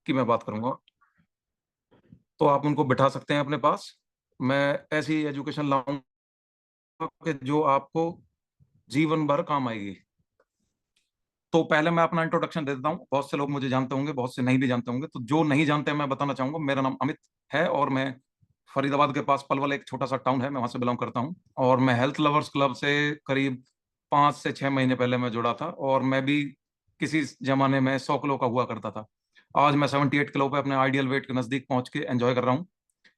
की मैं बात करूंगा, तो आप उनको बिठा सकते हैं अपने पास। मैं ऐसी एजुकेशन लाऊंगा कि जो आपको जीवन भर काम आएगी। तो पहले मैं अपना इंट्रोडक्शन दे देता हूँ। बहुत से लोग मुझे जानते होंगे, बहुत से नहीं भी जानते होंगे। तो जो नहीं जानते मैं बताना चाहूंगा, मेरा नाम अमित है और मैं फरीदाबाद के पास पलवल एक छोटा सा टाउन है, मैं वहां से बिलोंग करता हूँ। और मैं हेल्थ लवर्स क्लब से करीब 5 से 6 महीने पहले मैं जुड़ा था, और मैं भी किसी जमाने में 100 किलो का हुआ करता था। आज मैं 78 किलो पे अपने आइडियल वेट के नजदीक पहुंच के एंजॉय कर रहा हूँ।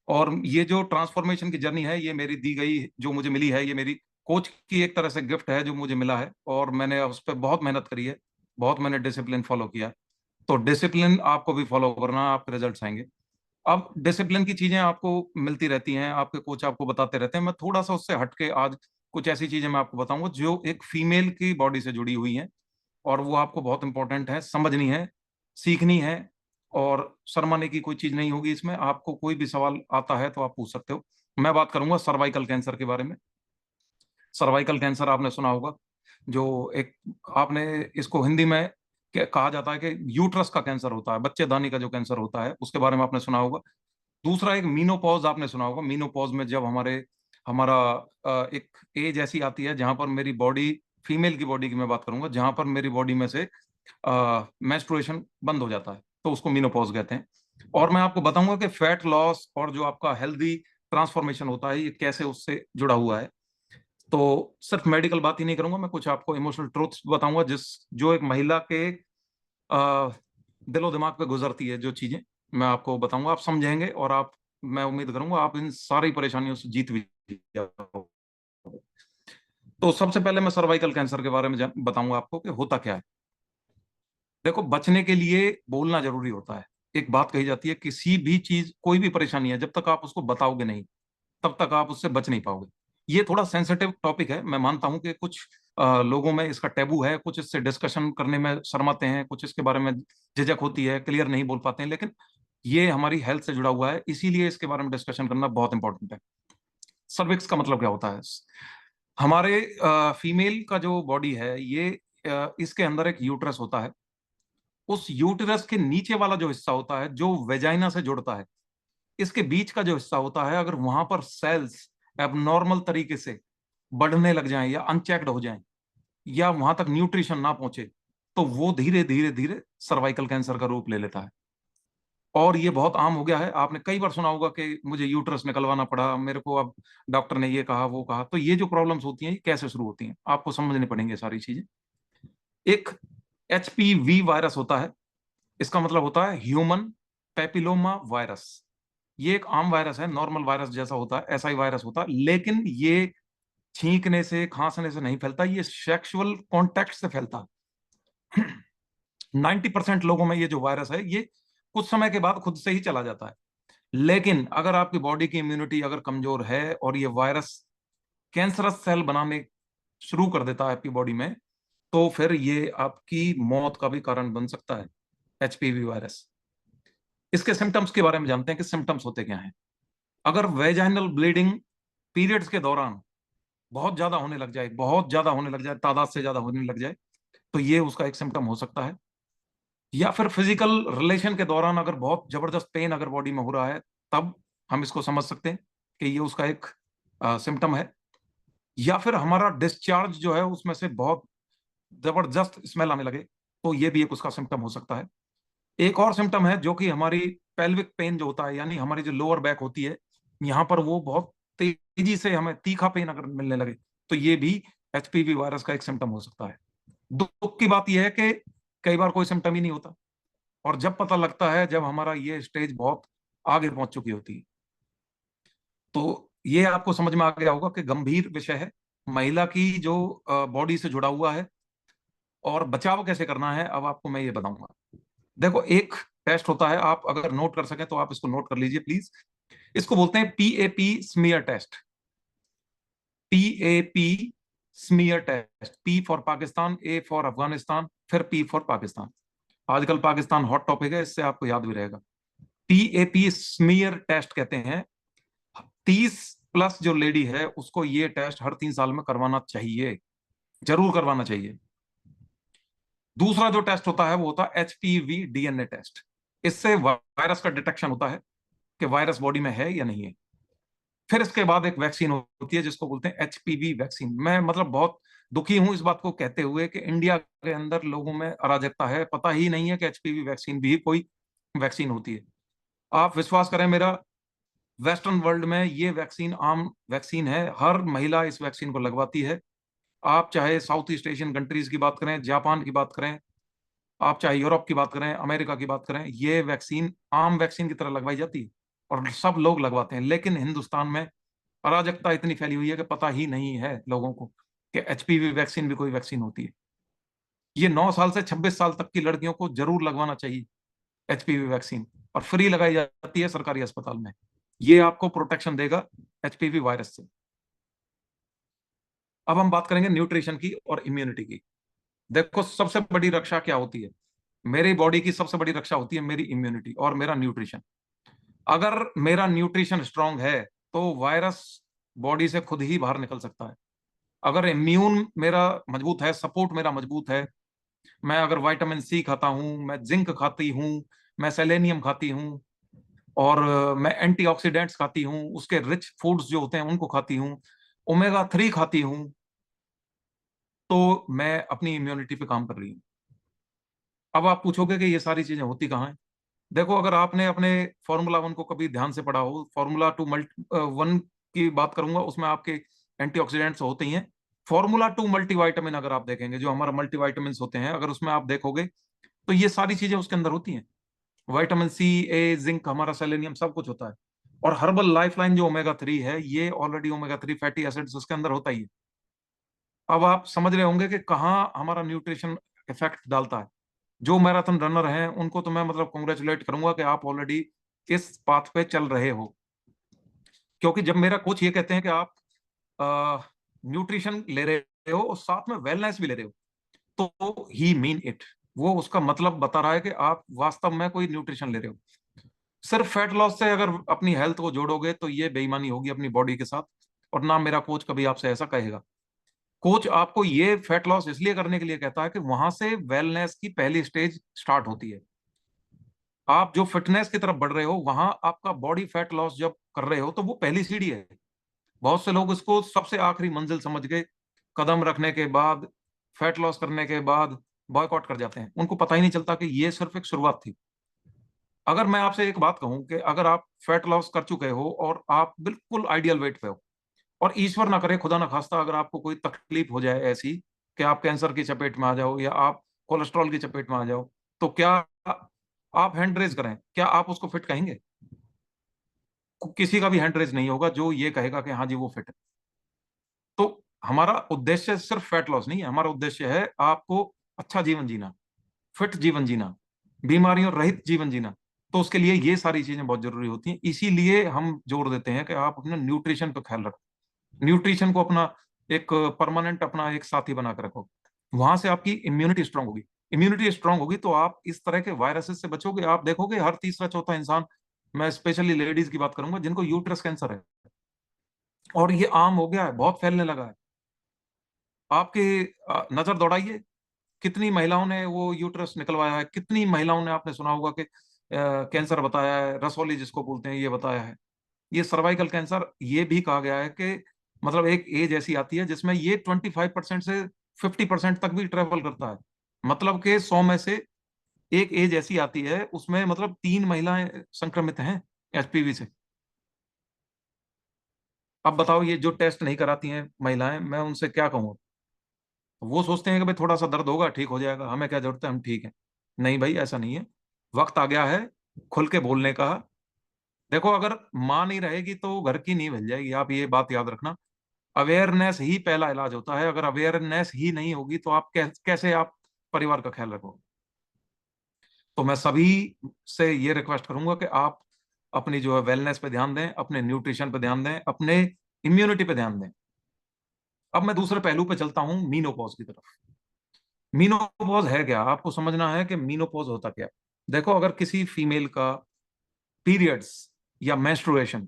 और ये जो ट्रांसफॉर्मेशन की जर्नी है, ये मेरी दी गई, जो मुझे मिली है, ये मेरी कोच की एक तरह से गिफ्ट है जो मुझे मिला है, और मैंने उस पर बहुत मेहनत करी है। बहुत मैंने डिसिप्लिन फॉलो किया है। तो डिसिप्लिन आपको भी फॉलो करना, आपके रिजल्ट्स आएंगे। अब डिसिप्लिन की चीजें आपको मिलती रहती हैं, आपके कोच आपको बताते रहते हैं। मैं थोड़ा सा उससे हटके आज कुछ ऐसी चीजें मैं आपको बताऊंगा जो एक फीमेल की बॉडी से जुड़ी हुई हैं, और वो आपको बहुत इंपॉर्टेंट है, समझनी है, सीखनी है। और शर्माने की कोई चीज नहीं होगी इसमें। आपको कोई भी सवाल आता है तो आप पूछ सकते हो। मैं बात करूंगा सर्वाइकल कैंसर के बारे में। सर्वाइकल कैंसर आपने सुना होगा, जो एक, आपने इसको हिंदी में कहा जाता है कि यूट्रस का कैंसर होता है, बच्चेदानी का जो कैंसर होता है उसके बारे में आपने सुना होगा। दूसरा एक मीनोपॉज आपने सुना होगा। मीनोपॉज में जब हमारा एक एज ऐसी आती है जहां पर मेरी बॉडी, फीमेल की बॉडी की मैं बात करूंगा, जहां पर मेरी बॉडी में से मेंस्ट्रुएशन बंद हो जाता है, तो उसको मीनोपॉज कहते हैं। और मैं आपको बताऊंगा कि फैट लॉस और जो आपका हेल्दी ट्रांसफॉर्मेशन होता है, ये कैसे उससे जुड़ा हुआ है। तो सिर्फ मेडिकल बात ही नहीं करूंगा, मैं कुछ आपको इमोशनल ट्रूथ्स बताऊंगा, जो एक महिला के आ, दिलो दिमाग पे गुजरती है, जो चीजें मैं आपको बताऊंगा, आप समझेंगे, और आप, मैं उम्मीद करूंगा आप इन सारी परेशानियों से जीत भी जाओगे। तो सबसे पहले मैं सर्वाइकल कैंसर के बारे में बताऊंगा आपको कि होता क्या है। देखो, बचने के लिए बोलना जरूरी होता है। एक बात कही जाती है, किसी भी चीज, कोई भी परेशानी है, जब तक आप उसको बताओगे नहीं, तब तक आप उससे बच नहीं पाओगे। ये थोड़ा सेंसिटिव टॉपिक है, मैं मानता हूं कि कुछ लोगों में इसका टैबू है, कुछ इससे डिस्कशन करने में शर्माते हैं, कुछ इसके बारे में झिझक होती है, क्लियर नहीं बोल पाते हैं। लेकिन ये हमारी हेल्थ से जुड़ा हुआ है, इसीलिए इसके बारे में डिस्कशन करना बहुत इंपॉर्टेंट है। सर्विक्स का मतलब क्या होता है? हमारे फीमेल का जो बॉडी है, ये इसके अंदर एक यूट्रस होता है। उस यूट्रस के नीचे वाला जो हिस्सा होता है, जो वेजाइना से जुड़ता है, इसके बीच का जो हिस्सा होता है, अगर वहां पर सेल्स एबनॉर्मल तरीके से बढ़ने लग जाएं या अनचेक्ड हो जाएं, या वहां तक न्यूट्रिशन ना पहुंचे, तो वो धीरे धीरे धीरे सर्वाइकल कैंसर का रूप ले लेता है। और ये बहुत आम हो गया है, आपने कई बार सुना होगा कि मुझे यूट्रस निकलवाना पड़ा, मेरे को अब डॉक्टर ने ये कहा वो कहा। तो ये जो प्रॉब्लम्स होती हैं, ये कैसे शुरू होती हैं, आपको समझनी पड़ेंगे सारी चीजें। एक HPV वायरस होता है, इसका मतलब होता है ह्यूमन पेपिलोमा वायरस। ये एक आम वायरस है, नॉर्मल वायरस जैसा होता है, ऐसा ही वायरस होता है, लेकिन ये छींकने से, खांसने से नहीं फैलता, ये सेक्सुअल कॉन्टैक्ट से फैलता है। 90% लोगों में ये जो वायरस है, ये कुछ समय के बाद खुद से ही चला जाता है। लेकिन अगर आपकी बॉडी की इम्यूनिटी अगर कमजोर है और ये वायरस कैंसरस सेल बनाने शुरू कर देता है आपकी बॉडी में, तो फिर ये आपकी मौत का भी कारण बन सकता है, HPV वायरस। इसके सिम्टम्स के बारे में जानते हैं कि सिम्टम्स होते क्या हैं। अगर वेजाइनल ब्लीडिंग पीरियड्स के दौरान बहुत ज्यादा होने लग जाए, बहुत ज्यादा होने लग जाए, तादाद से ज्यादा होने लग जाए, तो ये उसका एक सिम्टम हो सकता है। या फिर फिजिकल रिलेशन के दौरान अगर बहुत जबरदस्त पेन अगर बॉडी में हो रहा है, तब हम इसको समझ सकते हैं कि ये उसका एक सिम्टम है। या फिर हमारा डिस्चार्ज जो है उसमें से बहुत जबरदस्त स्मेल आने लगे, तो ये भी एक उसका सिम्टम हो सकता है। एक और सिम्टम है जो कि हमारी पेल्विक पेन जो होता है, यानी हमारी जो लोअर बैक होती है, यहाँ पर वो बहुत तेजी से हमें तीखा पेन अगर मिलने लगे, तो ये भी HPV वायरस का एक सिम्टम हो सकता है। दुख की बात यह है कि कई बार कोई सिम्टम ही नहीं होता, और जब पता लगता है जब हमारा ये स्टेज बहुत आगे पहुंच चुकी होती है। तो ये आपको समझ में आ गया होगा कि गंभीर विषय है, महिला की जो बॉडी से जुड़ा हुआ है, और बचाव कैसे करना है अब आपको मैं ये बताऊंगा। देखो, एक टेस्ट होता है, आप अगर नोट कर सकें तो आप इसको नोट कर लीजिए प्लीज। इसको बोलते हैं PAP smear test. PAP smear test, P for Pakistan, A for Afghanistan, फिर P फॉर पाकिस्तान। आजकल पाकिस्तान हॉट टॉपिक है, इससे आपको याद भी रहेगा। PAP स्मीयर टेस्ट कहते हैं। 30+ जो लेडी है उसको ये टेस्ट हर 3 साल में करवाना चाहिए, जरूर करवाना चाहिए। दूसरा जो टेस्ट होता है वो होता है HPV DNA टेस्ट। इससे वायरस का डिटेक्शन होता है कि वायरस बॉडी में है या नहीं है। फिर इसके बाद एक वैक्सीन होती है जिसको बोलते हैं एचपीवी वैक्सीन। मैं मतलब बहुत दुखी हूं इस बात को कहते हुए कि इंडिया के अंदर लोगों में अराजकता है, पता ही नहीं है कि एचपीवी वैक्सीन भी कोई वैक्सीन होती है। आप विश्वास करें मेरा, वेस्टर्न वर्ल्ड में ये वैक्सीन आम वैक्सीन है, हर महिला इस वैक्सीन को लगवाती है। आप चाहे साउथ ईस्ट एशियन कंट्रीज की बात करें, जापान की बात करें, आप चाहे यूरोप की बात करें, अमेरिका की बात करें, ये वैक्सीन आम वैक्सीन की तरह लगवाई जाती है और सब लोग लगवाते हैं। लेकिन हिंदुस्तान में अराजकता इतनी फैली हुई है कि पता ही नहीं है लोगों को कि एचपीवी वैक्सीन भी कोई वैक्सीन होती है। ये 9 साल से 26 साल तक की लड़कियों को जरूर लगवाना चाहिए एचपीवी वैक्सीन, और फ्री लगाई जाती है सरकारी अस्पताल में। ये आपको प्रोटेक्शन देगा एचपीवी वायरस से। अब हम बात करेंगे न्यूट्रिशन की और इम्यूनिटी की। देखो सबसे बड़ी रक्षा क्या होती है, मेरी बॉडी की सबसे बड़ी रक्षा होती है मेरी इम्यूनिटी और मेरा न्यूट्रिशन। अगर मेरा न्यूट्रिशन स्ट्रांग है तो वायरस बॉडी से खुद ही बाहर निकल सकता है। अगर इम्यून मेरा मजबूत है, सपोर्ट मेरा मजबूत है, मैं अगर विटामिन सी खाता हूं, मैं जिंक खाती हूं, मैं सेलेनियम खाती हूं, और मैं एंटीऑक्सीडेंट्स खाती हूँ, उसके रिच फूड्स जो होते हैं उनको खाती हूँ, ओमेगा 3 खाती हूँ, तो मैं अपनी इम्यूनिटी पे काम कर रही हूँ। अब आप पूछोगे कि ये सारी चीजें होती कहाँ हैं। देखो अगर आपने अपने फार्मूला 1 को कभी ध्यान से पढ़ा हो, फार्मूला 2 1 की बात करूंगा, उसमें आपके एंटीऑक्सीडेंट्स होते ही हैं। फार्मूला 2 मल्टीविटामिन अगर आप देखेंगे, जो हमारा मल्टीविटामिन होते हैं, अगर उसमें आप देखोगे तो ये सारी चीजें उसके अंदर होती हैं। विटामिन C, A, जिंक, हमारा सेलेनियम, सब कुछ होता है। और हर्बल लाइफलाइन जो ओमेगा 3 है, ये ऑलरेडी ओमेगा 3 फैटी एसिड्स उसके अंदर होता ही है। अब आप समझ रहे होंगे कि कहाँ हमारा न्यूट्रिशन इफेक्ट डालता है। जो मैराथन रनर हैं उनको तो मैं मतलब कॉन्ग्रेचुलेट करूंगा कि आप ऑलरेडी इस पाथ पे चल रहे हो। क्योंकि जब मेरा कोच ये कहते हैं कि आप न्यूट्रिशन ले रहे हो और साथ में वेलनेस भी ले रहे हो, तो ही मीन इट। वो उसका मतलब बता रहा है कि आप वास्तव में कोई न्यूट्रिशन ले रहे हो। सिर्फ फैट लॉस से अगर अपनी हेल्थ को जोड़ोगे तो ये बेईमानी होगी अपनी बॉडी के साथ, और ना मेरा कोच कभी आपसे ऐसा कहेगा। कोच आपको ये फैट लॉस इसलिए करने के लिए कहता है कि वहां से वेलनेस की पहली स्टेज स्टार्ट होती है। आप जो फिटनेस की तरफ बढ़ रहे हो, वहां आपका बॉडी फैट लॉस जब कर रहे हो तो वो पहली सीढ़ी है। बहुत से लोग इसको सबसे आखिरी मंजिल समझ के कदम रखने के बाद, फैट लॉस करने के बाद बॉयकॉट कर जाते हैं। उनको पता ही नहीं चलता कि ये सिर्फ एक शुरुआत थी। अगर मैं आपसे एक बात कहूं कि अगर आप फैट लॉस कर चुके हो और आप बिल्कुल आइडियल वेट पे हो, और ईश्वर ना करे, खुदा ना खास्ता, अगर आपको कोई तकलीफ हो जाए ऐसी कि आप कैंसर की चपेट में आ जाओ या आप कोलेस्ट्रॉल की चपेट में आ जाओ, तो क्या आप हैंड रेज करें, क्या आप उसको फिट कहेंगे? किसी का भी हैंड रेज नहीं होगा जो ये कहेगा कि हाँ जी वो फिट है। तो हमारा उद्देश्य सिर्फ फैट लॉस नहीं है, हमारा उद्देश्य है आपको अच्छा जीवन जीना, फिट जीवन जीना, बीमारियों रहित जीवन जीना। तो उसके लिए ये सारी चीजें बहुत जरूरी होती हैं। इसीलिए हम जोर देते हैं कि आप अपने न्यूट्रिशन पर ख्याल रखो, न्यूट्रिशन को अपना एक परमानेंट अपना एक साथी बना कर रखो। वहां से आपकी इम्यूनिटी स्ट्रांग होगी। इम्यूनिटी स्ट्रांग होगी तो आप इस तरह के वायरसेस से बचोगे। आप देखोगे हर तीसरा चौथा इंसान, मैं स्पेशली लेडीज की बात करूंगा, जिनको यूट्रस कैंसर है, और ये आम हो गया है, बहुत फैलने लगा है। आपकी नजर दौड़ाइए, कितनी महिलाओं ने वो यूट्रस निकलवाया है, कितनी महिलाओं ने, आपने सुना होगा कि कैंसर बताया है, रसोली जिसको बोलते हैं, ये बताया है। ये सर्वाइकल कैंसर, ये भी कहा गया है कि मतलब एक एज ऐसी आती है जिसमें ये 25% से 50% तक भी ट्रेवल करता है। मतलब कि 100 में से एक एज ऐसी आती है उसमें मतलब 3 महिलाएं संक्रमित हैं एचपीवी से। अब बताओ, ये जो टेस्ट नहीं कराती हैं महिलाएं, मैं उनसे क्या कहूँ। वो सोचते हैं कि भाई थोड़ा सा दर्द होगा ठीक हो जाएगा, हमें क्या जरूरत है, हम ठीक है। नहीं भाई, ऐसा नहीं है। वक्त आ गया है खुल के बोलने का। देखो अगर माँ नहीं रहेगी तो घर की नींव हिल जाएगी, आप ये बात याद रखना। अवेयरनेस ही पहला इलाज होता है। अगर अवेयरनेस ही नहीं होगी तो आप कैसे आप परिवार का ख्याल रखोगे। तो मैं सभी से ये रिक्वेस्ट करूंगा कि आप अपनी जो है वेलनेस पे ध्यान दें, अपने न्यूट्रिशन पे ध्यान दें, अपने इम्यूनिटी पे ध्यान दें। अब मैं दूसरे पहलू पे चलता हूं, मीनोपॉज की तरफ। मीनोपॉज है क्या, आपको समझना है कि मीनोपॉज होता क्या है। देखो अगर किसी फीमेल का पीरियड्स या मेंस्ट्रुएशन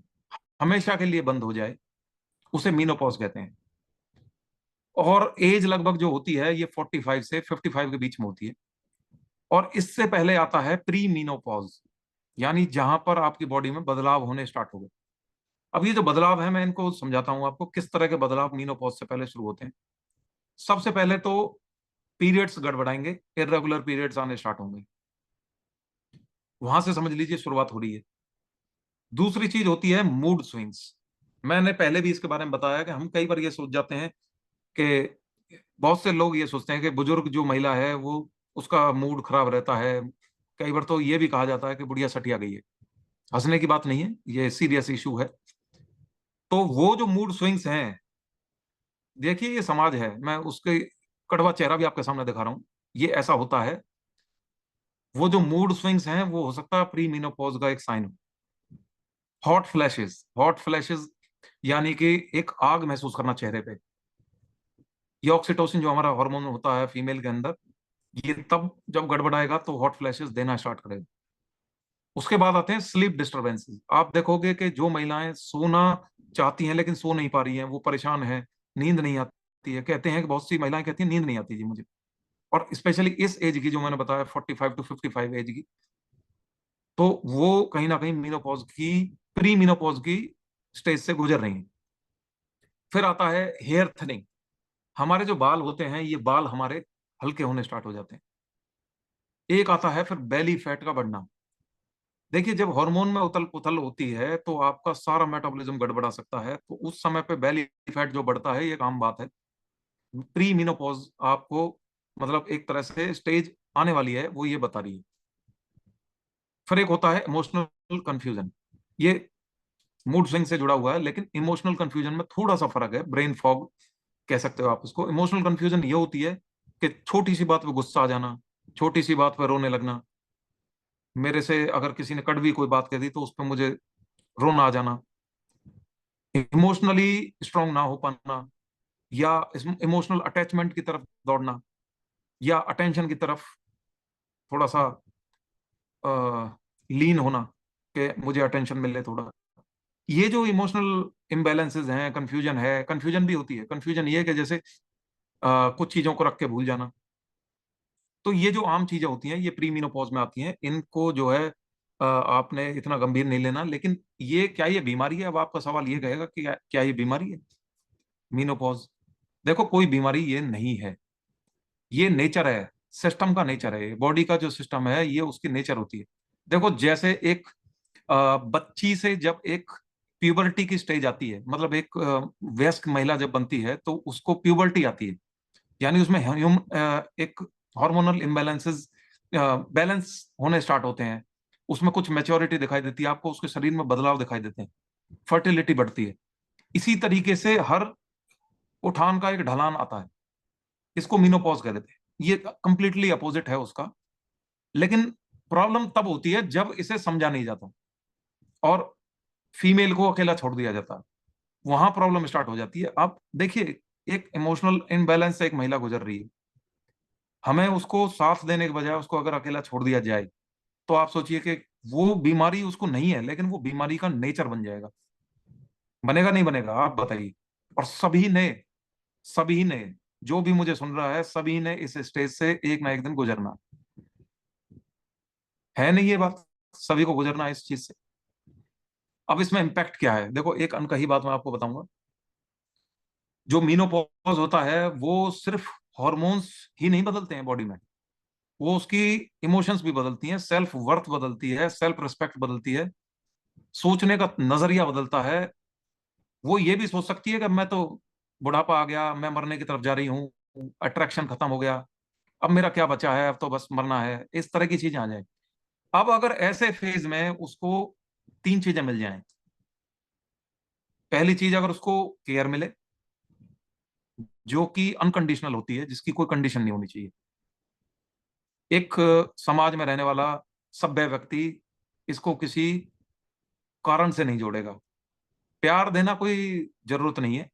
हमेशा के लिए बंद हो जाए, उसे मीनोपॉज कहते हैं। और एज लगभग जो होती है ये 45 से 55 के बीच में होती है। और इससे पहले आता है प्री मीनोपॉज, यानी जहां पर आपकी बॉडी में बदलाव होने स्टार्ट हो गए। अब ये जो बदलाव है मैं इनको समझाता हूं आपको, किस तरह के बदलाव मीनोपॉज से पहले शुरू होते हैं। सबसे पहले तो पीरियड्स गड़बड़ाएंगे, इरेगुलर पीरियड्स आने स्टार्ट होंगे, वहां से समझ लीजिए शुरुआत हो रही है। दूसरी चीज होती है मूड स्विंग्स। मैंने पहले भी इसके बारे में बताया कि हम कई बार ये सोच जाते हैं कि बहुत से लोग ये सोचते हैं कि बुजुर्ग जो महिला है वो उसका मूड खराब रहता है। कई बार तो ये भी कहा जाता है कि बुढ़िया सटिया गई है। हंसने की बात नहीं है, ये सीरियस इशू है। तो वो जो मूड स्विंग्स हैं, देखिए ये समाज है, मैं उसके कड़वा चेहरा भी आपके सामने दिखा रहा हूं, ये ऐसा होता है। वो जो मूड स्विंग्स हैं वो हो सकता है प्री मीनोपॉज का एक साइन हो। हॉट फ्लैशेस, हॉट फ्लैशेस यानी कि एक आग महसूस करना चेहरे पे। ये ऑक्सीटोसिन जो हमारा हार्मोन होता है फीमेल के अंदर, ये तब जब गड़बड़ाएगा तो हॉट फ्लैशेस देना स्टार्ट करेगा। उसके बाद आते हैं स्लीप डिस्टरबेंसेस। आप देखोगे कि जो महिलाएं सोना चाहती हैं लेकिन सो नहीं पा रही हैं, वो परेशान है, नींद नहीं आती है। कहते हैं कि बहुत सी महिलाएं कहती हैं नींद नहीं आती जी मुझे। और स्पेशली इस एज की, जो मैंने बताया 45 to 55 एज की, तो वो कहीं ना कहीं मीनोपॉज की, प्री मीनोपॉज की स्टेज से गुजर रही हैं। फिर आता है हेयर थिनिंग। हमारे जो बाल होते हैं ये बाल हमारे हल्के होने स्टार्ट हो जाते हैं। एक आता है फिर बेली फैट का बढ़ना। देखिए जब हार्मोन में उथल पुथल होती है तो आपका सारा मेटाबॉलिज्म गड़बड़ा सकता है, तो उस समय पे बेली फैट जो बढ़ता है ये एक आम बात है। प्री मीनोपॉज आपको, मतलब एक तरह से स्टेज आने वाली है, वो ये बता रही है। फिर एक होता है इमोशनल कंफ्यूजन। ये मूड स्विंग से जुड़ा हुआ है, लेकिन इमोशनल कंफ्यूजन में थोड़ा सा फर्क है, ब्रेन फॉग कह सकते हो आप उसको। इमोशनल कंफ्यूजन ये होती है कि छोटी सी बात पे गुस्सा आ जाना, छोटी सी बात पे रोने लगना। मेरे से अगर किसी ने कड़वी कोई बात कह दी तो उस पर मुझे रोना आ जाना, इमोशनली स्ट्रांग ना हो पाना, या इमोशनल अटैचमेंट की तरफ दौड़ना, या अटेंशन की तरफ थोड़ा सा लीन होना कि मुझे अटेंशन मिले थोड़ा। ये जो इमोशनल इम्बैलेंसेस हैं, कंफ्यूजन है, कंफ्यूजन भी होती है। कंफ्यूजन ये है कि जैसे कुछ चीजों को रख के भूल जाना। तो ये जो आम चीजें होती हैं ये प्री मीनोपॉज में आती हैं। इनको जो है आपने इतना गंभीर नहीं लेना। लेकिन ये क्या ये बीमारी है? अब आपका सवाल ये कहेगा कि क्या ये बीमारी है मीनोपॉज? देखो कोई बीमारी ये नहीं है, ये नेचर है, सिस्टम का नेचर है। बॉडी का जो सिस्टम है ये उसकी नेचर होती है। देखो जैसे एक बच्ची से जब एक प्यूबर्टी की स्टेज आती है, मतलब एक वयस्क महिला जब बनती है तो उसको प्यूबर्टी आती है, यानी उसमें एक हार्मोनल इम्बैलेंसेस बैलेंस होने स्टार्ट होते हैं। उसमें कुछ मैच्योरिटी दिखाई देती है आपको, उसके शरीर में बदलाव दिखाई देते हैं, फर्टिलिटी बढ़ती है। इसी तरीके से हर उठान का एक ढलान आता है, इसको मीनोपॉज कह देते हैं। ये कंप्लीटली अपोजिट है उसका। लेकिन प्रॉब्लम तब होती है जब इसे समझा नहीं जाता और फीमेल को अकेला छोड़ दिया जाता है, वहां प्रॉब्लम स्टार्ट हो जाती है। अब देखिए एक इमोशनल इनबैलेंस से एक महिला गुजर रही है, हमें उसको साथ देने के बजाय उसको अगर अकेला छोड़ दिया जाए तो आप सोचिए कि वो बीमारी उसको नहीं है, लेकिन वो बीमारी का नेचर बन जाएगा। बनेगा नहीं बनेगा आप बताइए? और सभी ने जो भी मुझे सुन रहा है, सभी ने इस स्टेज से एक ना एक दिन गुजरना है। नहीं ये बात, सभी को गुजरना है इस चीज से। अब इसमें इम्पैक्ट क्या है? देखो एक अनकही बात मैं आपको बताऊंगा। जो मीनोपॉज होता है वो सिर्फ हॉर्मोन्स ही नहीं बदलते हैं बॉडी में, वो उसकी इमोशंस भी बदलती हैं, सेल्फ वर्थ बदलती है, सेल्फ रिस्पेक्ट बदलती है, सोचने का नजरिया बदलता है। वो ये भी सोच सकती है कि मैं तो बुढ़ापा आ गया, मैं मरने की तरफ जा रही हूँ, अट्रैक्शन खत्म हो गया, अब मेरा क्या बचा है, अब तो बस मरना है, इस तरह की चीजें आ जाए। अब अगर ऐसे फेज में उसको तीन चीजें मिल जाएं। पहली चीज, अगर उसको केयर मिले जो कि अनकंडीशनल होती है, जिसकी कोई कंडीशन नहीं होनी चाहिए। एक समाज में रहने वाला सभ्य व्यक्ति इसको किसी कारण से नहीं जोड़ेगा। प्यार देना कोई जरूरत नहीं है,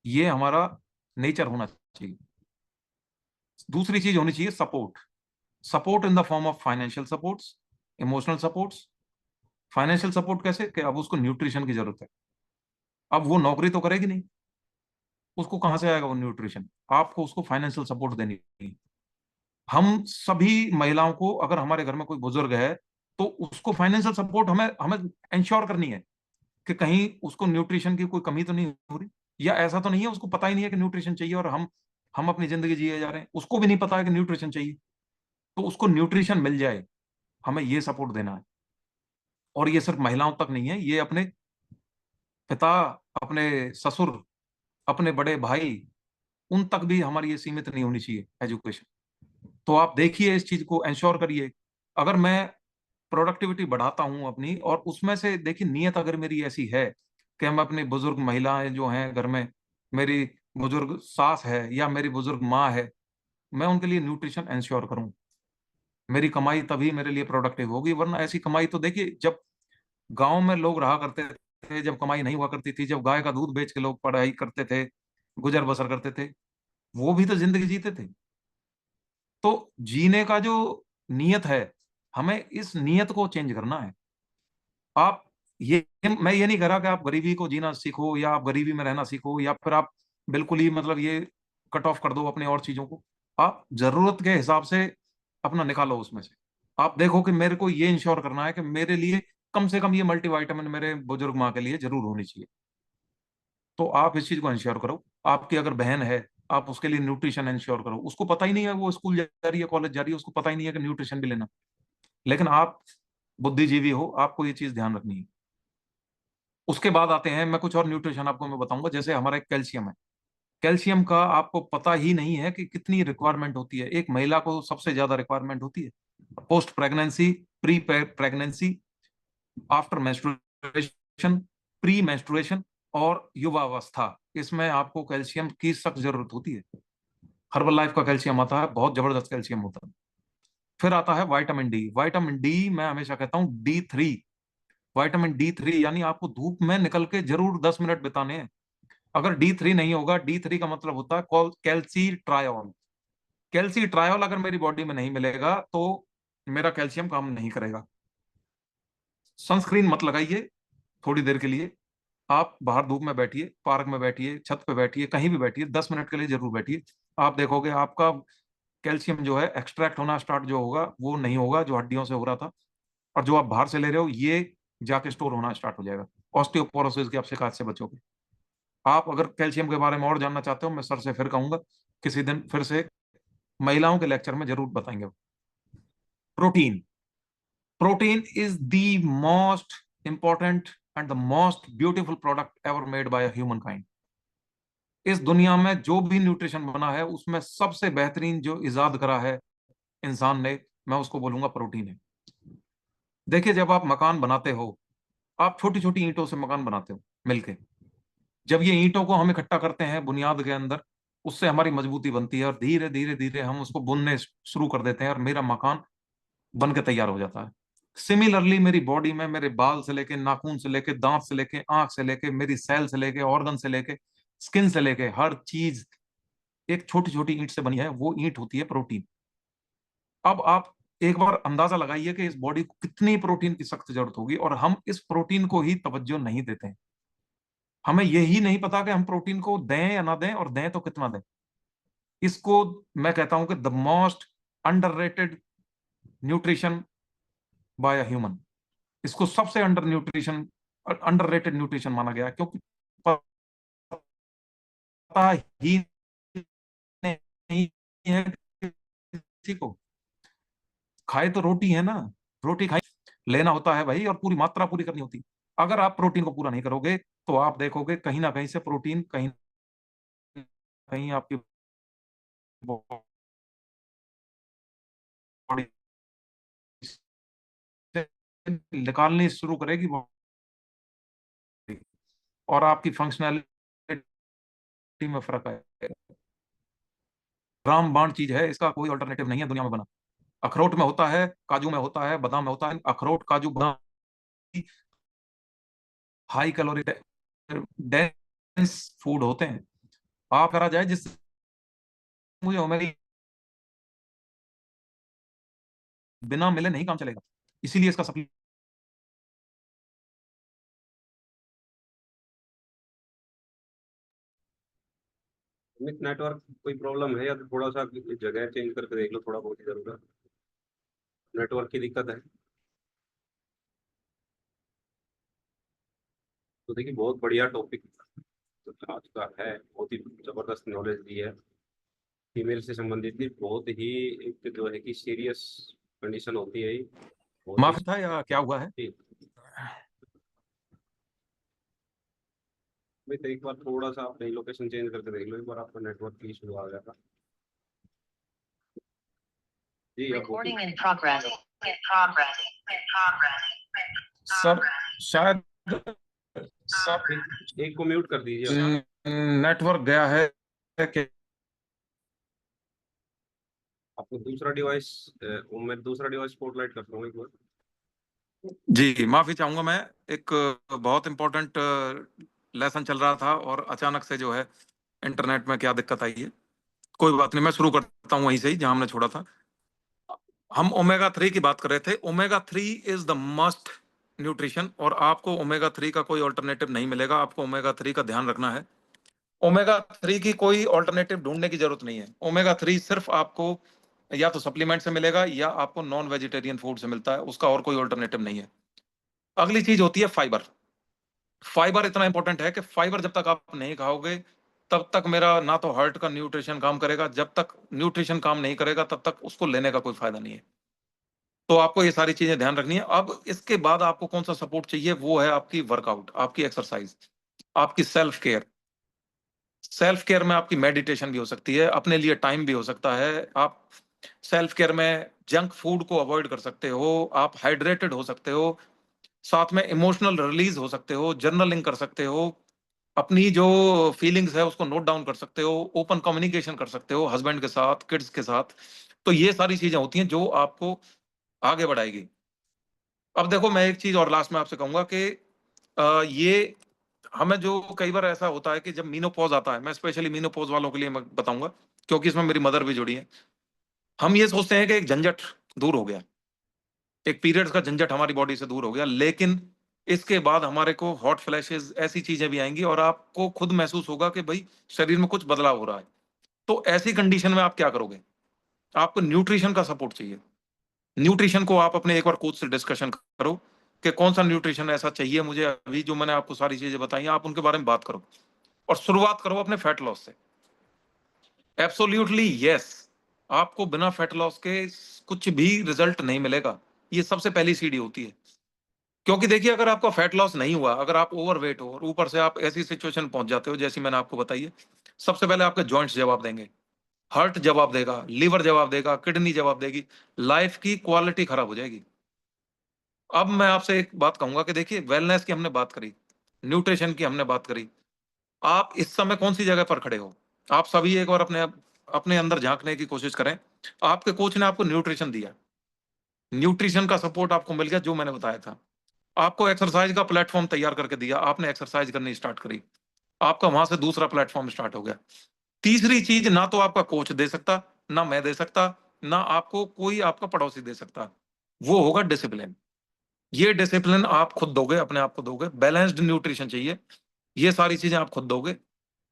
ये हमारा नेचर होना चाहिए। दूसरी चीज होनी चाहिए support. Support in the form of financial supports, emotional supports. Financial support कैसे? कि अब उसको न्यूट्रिशन की जरूरत है। अब वो नौकरी तो करेगी नहीं, उसको कहां से आएगा वो न्यूट्रिशन? आपको उसको फाइनेंशियल सपोर्ट देनी है। हम सभी महिलाओं को, अगर हमारे घर में कोई बुजुर्ग है तो उसको फाइनेंशियल सपोर्ट हमें हमें इंश्योर करनी है कि कहीं उसको न्यूट्रिशन की कोई कमी तो नहीं हो रही, या ऐसा तो नहीं है उसको पता ही नहीं है कि न्यूट्रिशन चाहिए और हम अपनी जिंदगी जिए जा रहे हैं, उसको भी नहीं पता है कि न्यूट्रिशन चाहिए, तो उसको न्यूट्रिशन मिल जाए, हमें ये सपोर्ट देना है। और ये सिर्फ महिलाओं तक नहीं है, ये अपने पिता, अपने ससुर, अपने बड़े भाई, उन तक भी हमारी ये सीमित नहीं होनी चाहिए एजुकेशन। तो आप देखिए, इस चीज को इंश्योर करिए। अगर मैं प्रोडक्टिविटी बढ़ाता हूं अपनी, और उसमें से देखिए नीयत अगर मेरी ऐसी है कि हम अपनी बुजुर्ग महिलाएं जो हैं घर में, मेरी बुजुर्ग सास है या मेरी बुजुर्ग माँ है, मैं उनके लिए न्यूट्रिशन इंश्योर करूं, मेरी कमाई तभी मेरे लिए प्रोडक्टिव होगी। वरना ऐसी कमाई तो देखिए, जब गांव में लोग रहा करते थे, जब कमाई नहीं हुआ करती थी, जब गाय का दूध बेच के लोग पढ़ाई करते थे, गुजर बसर करते थे, वो भी तो जिंदगी जीते थे। तो जीने का जो नियत है, हमें इस नियत को चेंज करना है। आप ये मैं ये नहीं कह रहा कि आप गरीबी को जीना सीखो या आप गरीबी में रहना सीखो या फिर आप बिल्कुल ही मतलब ये कट ऑफ कर दो अपने और चीजों को। आप जरूरत के हिसाब से अपना निकालो उसमें से। आप देखो कि मेरे को ये इंश्योर करना है कि मेरे लिए कम से कम ये मल्टीविटामिन मेरे बुजुर्ग माँ के लिए जरूर होनी चाहिए। तो आप इस चीज को इंश्योर करो। आपकी अगर बहन है, आप उसके लिए न्यूट्रिशन इंश्योर करो। उसको पता ही नहीं है, वो स्कूल जा रही है, कॉलेज जा रही है, उसको पता ही नहीं है कि न्यूट्रिशन भी लेना। लेकिन आप बुद्धिजीवी हो, आपको ये चीज ध्यान रखनी है। उसके बाद आते हैं, मैं कुछ और न्यूट्रिशन आपको मैं बताऊंगा। जैसे हमारा एक कैल्शियम है, कैल्शियम का आपको पता ही नहीं है कि कितनी रिक्वायरमेंट होती है। एक महिला को सबसे ज्यादा रिक्वायरमेंट होती है post pregnancy, pre pregnancy, after menstruation, pre menstruation और युवावस्था। इसमें आपको कैल्शियम की सख्त जरूरत होती है। हर्बल लाइफ का कैल्शियम आता है, बहुत जबरदस्त कैल्शियम होता है। फिर आता है विटामिन डी। विटामिन डी मैं हमेशा कहता हूँ D3। विटामिन D3 यानी आपको धूप में निकल के जरूर 10 मिनट बिताने हैं। अगर D3 नहीं होगा, D3 का मतलब होता है कैल्सी ट्रायोल। कैल्सी ट्रायोल अगर मेरी बॉडी में नहीं मिलेगा तो मेरा कैल्शियम काम नहीं करेगा। सनस्क्रीन मत लगाइए थोड़ी देर के लिए। आप बाहर धूप में बैठिए, पार्क में बैठिए, छत पे बैठिए, कहीं भी बैठिए, 10 मिनट के लिए जरूर बैठिए। आप देखोगे आपका कैल्शियम जो है एक्सट्रैक्ट होना स्टार्ट जो होगा वो नहीं होगा जो हड्डियों से हो रहा था, और जो आप बाहर से ले रहे हो ये जाके स्टोर होना स्टार्ट हो जाएगा। ऑस्टियोपोरोसिस की आप शिकायत से बचोगे। आप अगर कैल्शियम के बारे में और जानना चाहते हो, मैं सर से फिर कहूंगा, किसी दिन फिर से महिलाओं के लेक्चर में जरूर बताएंगे। Protein. Protein is the most important and the most beautiful product ever made by human kind. इस दुनिया में जो भी न्यूट्रिशन बना है उसमें सबसे बेहतरीन जो इजाद करा है इंसान ने, मैं उसको बोलूंगा प्रोटीन है। देखिए, जब आप मकान बनाते हो, आप छोटी छोटी ईंटों से मकान बनाते हो मिलके। जब ये ईंटों को हम इकट्ठा करते हैं बुनियाद के अंदर, उससे हमारी मजबूती बनती है और धीरे धीरे धीरे हम उसको बुनने शुरू कर देते हैं और मेरा मकान बन के तैयार हो जाता है। सिमिलरली मेरी बॉडी में मेरे बाल से लेके, नाखून से लेके, दांत से लेके, आंख से लेके, मेरी सेल से लेके, ऑर्गन से लेके, स्किन से लेके, हर चीज एक छोटी छोटी ईंट से बनी है। वो ईंट होती है प्रोटीन। अब आप एक बार अंदाजा लगाइए कि इस बॉडी को कितनी प्रोटीन की सख्त जरूरत होगी, और हम इस प्रोटीन को ही तवज्जो नहीं देते हैं। हमें यही नहीं पता कि हम प्रोटीन को दें या ना दें, और दें तो कितना दें। इसको मैं कहता हूं कि the most underrated nutrition by a human. इसको सबसे अंडररेटेड न्यूट्रिशन माना गया है, क्योंकि पता ही नहीं है किसी को। खाए तो रोटी है ना, रोटी खाई, लेना होता है भाई, और पूरी मात्रा पूरी करनी होती है। अगर आप प्रोटीन को पूरा नहीं करोगे तो आप देखोगे कहीं ना कहीं से प्रोटीन कहीं कहीं आपकी बॉडी से निकालनी शुरू करेगी body, और आपकी फंक्शनैलिटी में फर्क आएगा। रामबाण चीज है, इसका कोई अल्टरनेटिव नहीं है दुनिया में बना। अखरोट में होता है, काजू में होता है, बादाम में होता है। अखरोट, काजू, बादाम हाई कैलोरी डेंस फूड होते हैं। आप करा जाए जिससे मुझे मेरी बिना मिले नहीं काम चलेगा। इसीलिए इसका सप्लीमेंट मिस नेटवर्क कोई प्रॉब्लम है या तो थोड़ा सा जगह चेंज करके देख लो, थोड़ा बहुत इधर उधर नेटवर्क की दिक्कत है। तो देखिए बहुत बढ़िया टॉपिक तो आज का है, बहुत ही जबरदस्त नॉलेज दी है। फीमेल से संबंधित भी बहुत ही एक जो है कि सीरियस कंडीशन होती है ये, बहुत ही। माफ था या क्या हुआ है? जी, भाई तो एक बार थोड़ा सा आप नई लोकेशन चेंज करके देख लो, एक बार आपका नेटवर्क की इशू आ जाएगा। जी अब Recording in progress. In progress. In progress. Sir शायद आप एक को म्यूट कर दीजिए आप। नेटवर्क गया है कि आपको दूसरा डिवाइस, मैं दूसरा डिवाइस स्पॉटलाइट करता हूँ एक बार। जी माफी चाहूंगा मैं। एक बहुत इंपॉर्टेंट लेसन चल रहा था और अचानक से जो है इंटरनेट में क्या दिक्कत आई है। कोई बात नहीं, मैं शुरू करता हूँ वहीं से ही जहां हमने छोड़ा था। हम ओमेगा 3 की बात कर रहे थे। Omega 3 is the must nutrition, और आपको ओमेगा 3 का कोई ऑल्टरनेटिव नहीं मिलेगा। आपको ओमेगा 3 का ध्यान रखना है। ओमेगा 3 की कोई ऑल्टरनेटिव ढूंढने की जरूरत नहीं है। ओमेगा 3 सिर्फ आपको या तो सप्लीमेंट से मिलेगा या आपको नॉन वेजिटेरियन फूड से मिलता है, उसका और कोई ऑल्टरनेटिव नहीं है। अगली चीज होती है फाइबर। फाइबर इतना इंपॉर्टेंट है कि फाइबर जब तक आप नहीं खाओगे तब तक मेरा ना तो हार्ट का न्यूट्रिशन काम करेगा। जब तक न्यूट्रिशन काम नहीं करेगा तब तक उसको लेने का कोई फायदा नहीं है। तो आपको ये सारी चीजें ध्यान रखनी है। अब इसके बाद आपको कौन सा सपोर्ट चाहिए, वो है आपकी वर्कआउट, आपकी एक्सरसाइज, आपकी सेल्फ केयर। सेल्फ केयर में आपकी मेडिटेशन भी हो सकती है, अपने लिए टाइम भी हो सकता है। आप सेल्फ केयर में जंक फूड को अवॉइड कर सकते हो, आप हाइड्रेटेड हो सकते हो, साथ में इमोशनल रिलीज हो सकते हो, जर्नलिंग कर सकते हो, अपनी जो फीलिंग्स है उसको नोट डाउन कर सकते हो, ओपन कम्युनिकेशन कर सकते हो हस्बैंड के साथ, किड्स के साथ। तो ये सारी चीजें होती हैं जो आपको आगे बढ़ाएगी। अब देखो, मैं एक चीज और लास्ट में आपसे कहूंगा कि ये हमें जो कई बार ऐसा होता है कि जब मीनोपॉज आता है, मैं स्पेशली मीनोपॉज वालों के लिए मैं बताऊंगा क्योंकि इसमें मेरी मदर भी जुड़ी है। हम ये सोचते हैं कि एक झंझट दूर हो गया, एक पीरियड्स का झंझट हमारी बॉडी से दूर हो गया, लेकिन इसके बाद हमारे को हॉट फ्लैशेस ऐसी चीजें भी आएंगी और आपको खुद महसूस होगा कि भाई शरीर में कुछ बदलाव हो रहा है। तो ऐसी कंडीशन में आप क्या करोगे? आपको न्यूट्रिशन का सपोर्ट चाहिए। न्यूट्रिशन को आप अपने एक बार कोच से डिस्कशन करो कि कौन सा न्यूट्रिशन ऐसा चाहिए मुझे। अभी जो मैंने आपको सारी चीजें बताई हैं, आप उनके बारे में बात करो और शुरुआत करो अपने फैट लॉस से। एब्सोल्युटली यस, आपको बिना फैट लॉस के कुछ भी रिजल्ट नहीं मिलेगा। ये सबसे पहली सीढ़ी होती है। क्योंकि देखिए, अगर आपका फैट लॉस नहीं हुआ, अगर आप ओवरवेट हो और ऊपर से आप ऐसी सिचुएशन पहुंच जाते हो जैसी मैंने आपको बताई है, सबसे पहले आपके जॉइंट्स जवाब देंगे, हार्ट जवाब देगा, लीवर जवाब देगा, किडनी जवाब देगी, लाइफ की क्वालिटी खराब हो जाएगी। अब मैं आपसे एक बात कहूंगा कि देखिए, वेलनेस की हमने बात करी, न्यूट्रिशन की हमने बात करी, आप इस समय कौन सी जगह पर खड़े हो? आप सभी एक बार अपने अपने अंदर झांकने की कोशिश करें। आपके कोच ने आपको न्यूट्रिशन दिया, न्यूट्रिशन का सपोर्ट आपको मिल गया जो मैंने बताया था, आपको एक्सरसाइज का प्लेटफॉर्म तैयार करके दिया, आपने एक्सरसाइज करनी स्टार्ट करी, आपका वहां से दूसरा प्लेटफॉर्म स्टार्ट हो गया। तीसरी चीज ना तो आपका कोच दे सकता, ना मैं दे सकता, ना आपको कोई आपका पड़ोसी दे सकता, वो होगा डिसिप्लिन। ये डिसिप्लिन आप खुद दोगे, अपने आप को दोगे। बैलेंस्ड न्यूट्रिशन चाहिए, ये सारी चीजें आप खुद दोगे।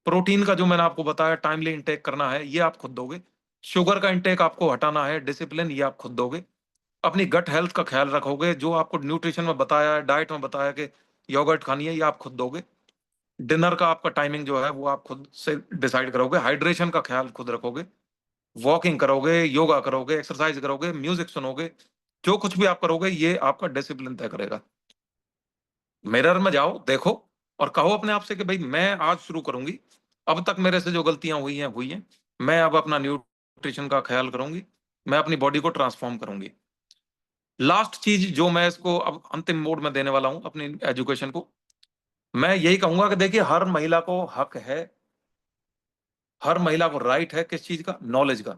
प्रोटीन का जो मैंने आपको बताया टाइमली इंटेक करना है, ये आप खुद दोगे। शुगर का इंटेक आपको हटाना है, डिसिप्लिन ये आप खुद दोगे। अपनी गट हेल्थ का ख्याल रखोगे, जो आपको न्यूट्रिशन में बताया है, डाइट में बताया कि योगर्ट खानी है, ये आप खुद दोगे। डिनर का आपका टाइमिंग जो है वो आप खुद से डिसाइड करोगे। हाइड्रेशन का ख्याल खुद रखोगे। वॉकिंग करोगे, योगा करोगे, एक्सरसाइज करोगे, म्यूजिक सुनोगे, जो कुछ भी आप करोगे ये आपका डिसिप्लिन तय करेगा। मिरर में जाओ, देखो और कहो अपने आप से कि भाई मैं आज शुरू करूंगी, अब तक मेरे से जो गलतियां हुई हैं, मैं अब अपना न्यूट्रिशन का ख्याल करूंगी, मैं अपनी बॉडी को ट्रांसफॉर्म करूंगी। लास्ट चीज जो मैं इसको अब अंतिम मोड में देने वाला हूं अपनी एजुकेशन को, मैं यही कहूंगा कि देखिए, हर महिला को हक है, हर महिला को राइट है किस चीज का? नॉलेज का,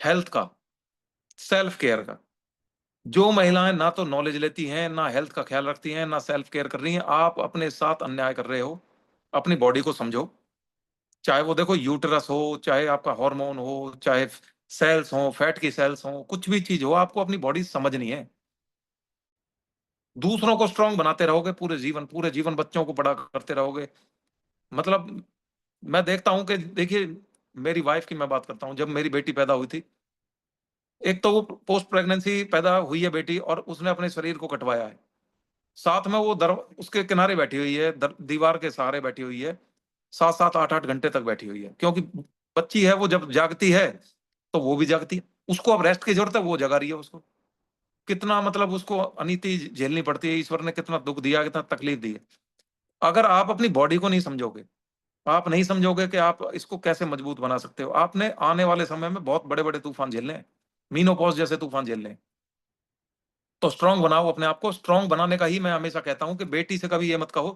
हेल्थ का, सेल्फ केयर का। जो महिलाएं ना तो नॉलेज लेती हैं, ना हेल्थ का ख्याल रखती हैं, ना सेल्फ केयर कर रही हैं, आप अपने साथ अन्याय कर रहे हो। अपनी बॉडी को समझो। चाहे वो देखो यूटरस हो, चाहे आपका हार्मोन हो, चाहे सेल्स हो, फैट की सेल्स हो, कुछ भी चीज हो, आपको अपनी बॉडी समझनी है। दूसरों को स्ट्रांग बनाते रहोगे पूरे जीवन, पूरे जीवन बच्चों को बड़ा करते रहोगे, मतलब मैं देखता हूँ कि देखिए, मेरी वाइफ की मैं बात करता हूँ, जब मेरी बेटी पैदा हुई थी, एक तो वो पोस्ट प्रेगनेंसी पैदा हुई है बेटी और उसने अपने शरीर को कटवाया है। साथ में वो उसके किनारे बैठी हुई है, दीवार के सहारे बैठी हुई है, 7-7 8-8 घंटे तक बैठी हुई है, क्योंकि बच्ची है, वो जब जागती है तो वो भी जागती है। उसको अब रेस्ट की जरूरत है, वो जगा रही है उसको। कितना मतलब उसको अनीति झेलनी पड़ती है, ईश्वर ने कितना दुख दिया, कितना तकलीफ दी है। अगर आप अपनी बॉडी को नहीं समझोगे, आप नहीं समझोगे कि आप इसको कैसे मजबूत बना सकते हो, आपने आने वाले समय में बहुत बड़े बड़े तूफान झेलने हैं, मीनोपॉज जैसे तूफान झेलने हैं। तो स्ट्रांग बनाओ अपने आप को। स्ट्रांग बनाने का ही मैं हमेशा कहता हूं कि बेटी से कभी ये मत कहो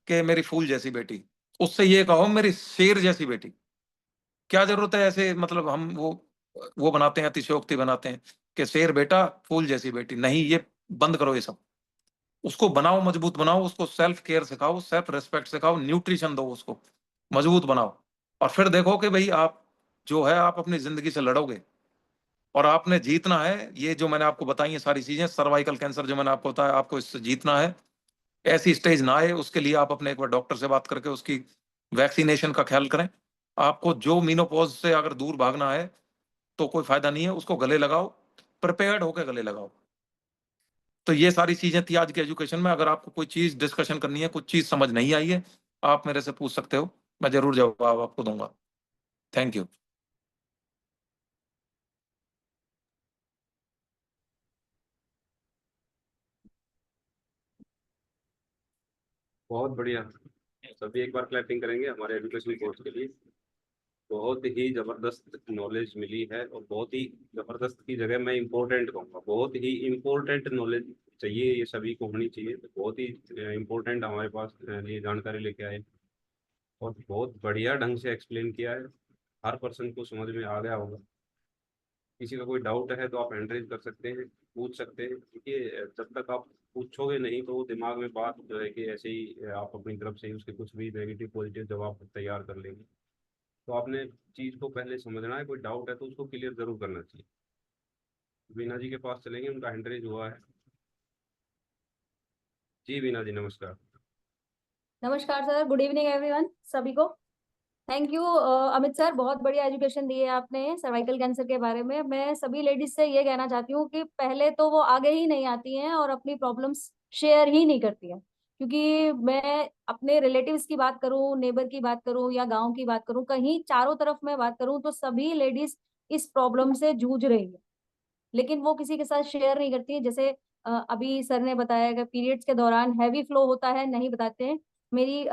कि मेरी फूल जैसी बेटी, उससे ये कहो मेरी शेर जैसी बेटी। क्या जरूरत है ऐसे, मतलब हम वो बनाते हैं, अतिशयोक्ति बनाते हैं कि शेर बेटा फूल जैसी बेटी। नहीं, ये बंद करो ये सब। उसको बनाओ, मजबूत बनाओ, उसको सेल्फ केयर सिखाओ, सेल्फ रिस्पेक्ट सिखाओ, न्यूट्रिशन दो उसको, मजबूत बनाओ। और फिर देखो कि भाई आप जो है, आप अपनी जिंदगी से लड़ोगे और आपने जीतना है। ये जो मैंने आपको बताई है सारी चीजें, सर्वाइकल कैंसर जो मैंने आपको बताया, आपको इससे जीतना है। ऐसी स्टेज ना आए, उसके लिए आप अपने एक बार डॉक्टर से बात करके उसकी वैक्सीनेशन का ख्याल करें। आपको जो मीनोपॉज से अगर दूर भागना है तो कोई फायदा नहीं है, उसको गले लगाओ, प्रिपेयर्ड होकर गले लगाओ। तो ये सारी चीजें थी आज के एजुकेशन में। अगर आपको कोई चीज डिस्कशन करनी है, कुछ चीज समझ नहीं आई है, आप मेरे से पूछ सकते हो, मैं जरूर जवाब आपको दूंगा। Thank you. बहुत बढ़िया। सभी एक बार क्लैपिंग करेंगे हमारे एजुकेशन कोर्स के लिए। बहुत ही जबरदस्त नॉलेज मिली है, और बहुत ही जबरदस्त की जगह मैं इम्पोर्टेंट कहूँगा, बहुत ही इम्पोर्टेंट नॉलेज चाहिए, ये सभी को होनी चाहिए। तो बहुत ही इम्पोर्टेंट हमारे पास ये जानकारी लेके आए, और बहुत बढ़िया ढंग से एक्सप्लेन किया है। हर पर्सन को समझ में आ गया होगा। किसी का कोई डाउट है तो आप एंट्रेज कर सकते हैं, पूछ सकते हैं। देखिए, जब तक आप पूछोगे नहीं तो वो दिमाग में बात जो है कि ऐसे ही आप अपनी तरफ से ही उसके कुछ भी नेगेटिव पॉजिटिव जवाब तैयार कर लेंगे। तो आपने चीज़ को पहले समझना है, कोई डाउट है तो उसको क्लियर जरूर करना चाहिए। बीना जी के पास चलेंगे, उनका हैंड हुआ है। जी बीना जी, नमस्कार। नमस्कार सर, गुड इवनिंग एवरीवन, सभी को। थैंक यू अमित सर, बहुत बढ़िया एजुकेशन दी है आपने सर्वाइकल कैंसर के बारे में। मैं सभी लेडीज से ये कहना चाहती हूँ कि पहले तो वो आगे ही नहीं आती हैं और अपनी प्रॉब्लम्स शेयर ही नहीं करती हैं। क्योंकि मैं अपने रिलेटिव्स की बात करूं, नेबर की बात करूं या गांव की बात करूं, कहीं चारों तरफ मैं बात करूं तो सभी लेडीज इस प्रॉब्लम से जूझ रही है, लेकिन वो किसी के साथ शेयर नहीं करती है। जैसे अभी सर ने बताया कि पीरियड्स के दौरान हैवी फ्लो होता है, नहीं बताते हैं। मेरी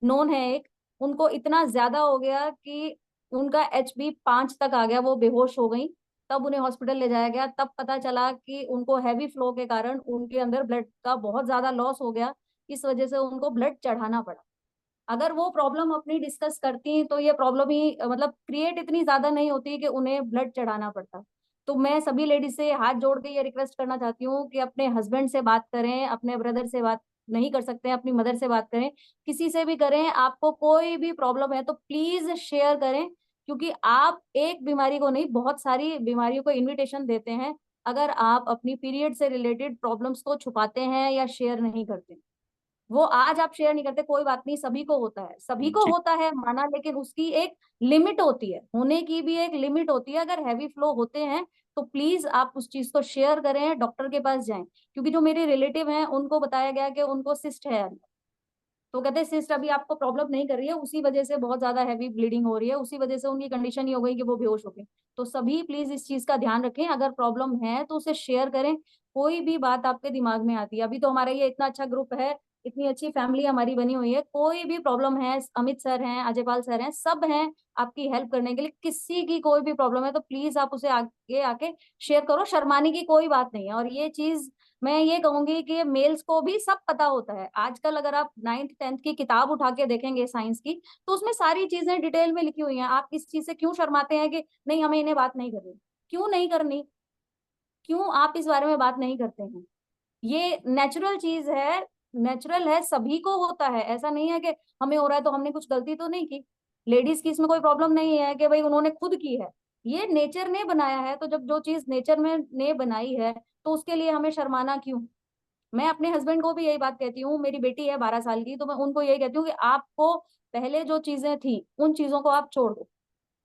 नोन है एक, उनको इतना ज्यादा हो गया कि उनका HB 5 तक आ गया, वो बेहोश हो गई। तब उन्हें हॉस्पिटल ले जाया गया, तब पता चला कि उनको हैवी फ्लो के कारण उनके अंदर ब्लड का बहुत ज्यादा लॉस हो गया। इस वजह से उनको ब्लड चढ़ाना पड़ा। अगर वो प्रॉब्लम अपनी डिस्कस करती तो ये प्रॉब्लम ही मतलब क्रिएट इतनी ज्यादा नहीं होती कि उन्हें ब्लड चढ़ाना पड़ता। तो मैं सभी लेडीज से हाथ जोड़ के ये रिक्वेस्ट करना चाहती हूँ कि अपने हस्बैंड से बात करें, अपने ब्रदर से बात नहीं कर सकते हैं, अपनी मदर से बात करें, किसी से भी करें। आपको कोई भी प्रॉब्लम है तो प्लीज शेयर करें, क्योंकि आप एक बीमारी को नहीं, बहुत सारी बीमारियों को इनविटेशन देते हैं अगर आप अपनी पीरियड से रिलेटेड प्रॉब्लम्स को छुपाते हैं या शेयर नहीं करते। वो आज आप शेयर नहीं करते, कोई बात नहीं, सभी को होता है, सभी को जी। होता है माना, लेकिन उसकी एक लिमिट होती है, होने की भी एक लिमिट होती है। अगर हैवी फ्लो होते हैं तो प्लीज आप उस चीज को शेयर करें, डॉक्टर के पास जाएं। क्योंकि जो मेरे रिलेटिव हैं उनको बताया गया कि उनको सिस्ट है, तो कहते हैं सिस्ट अभी आपको प्रॉब्लम नहीं कर रही है, उसी वजह से बहुत ज्यादा हैवी ब्लीडिंग हो रही है, उसी वजह से उनकी कंडीशन ये हो गई कि वो बेहोश हो गए। तो सभी प्लीज इस चीज का ध्यान रखें, अगर प्रॉब्लम है तो उसे शेयर करें। कोई भी बात आपके दिमाग में आती है, अभी तो हमारा ये इतना अच्छा ग्रुप है, इतनी अच्छी फैमिली हमारी बनी हुई है, कोई भी प्रॉब्लम है, अमित सर हैं, अजयपाल सर हैं, सब हैं आपकी हेल्प करने के लिए। किसी की कोई भी प्रॉब्लम है तो प्लीज आप उसे आगे आके शेयर करो, शर्माने की कोई बात नहीं है। और ये चीज मैं ये कहूंगी कि मेल्स को भी सब पता होता है आजकल। अगर आप 9th 10th की किताब उठा के देखेंगे साइंस की, तो उसमें सारी चीजें डिटेल में लिखी हुई हैं। आप इस चीज से क्यों शर्माते हैं कि नहीं हमें इन्हें बात नहीं करनी? क्यों नहीं करनी? क्यों आप इस बारे में बात नहीं करते हैं? ये नेचुरल चीज है, नेचुरल है, सभी को होता है। ऐसा नहीं है कि हमें हो रहा है तो हमने कुछ गलती तो नहीं की। लेडीज की इसमें कोई प्रॉब्लम नहीं है कि भाई उन्होंने खुद की है, ये नेचर ने बनाया है। तो जब जो चीज नेचर में ने बनाई है तो उसके लिए हमें शर्माना क्यों? मैं अपने हस्बैंड को भी यही बात कहती हूँ, मेरी बेटी है 12 साल की, तो मैं उनको यही कहती हूँ कि आपको पहले जो चीज़ें थी, उन चीज़ों को आप छोड़ दो।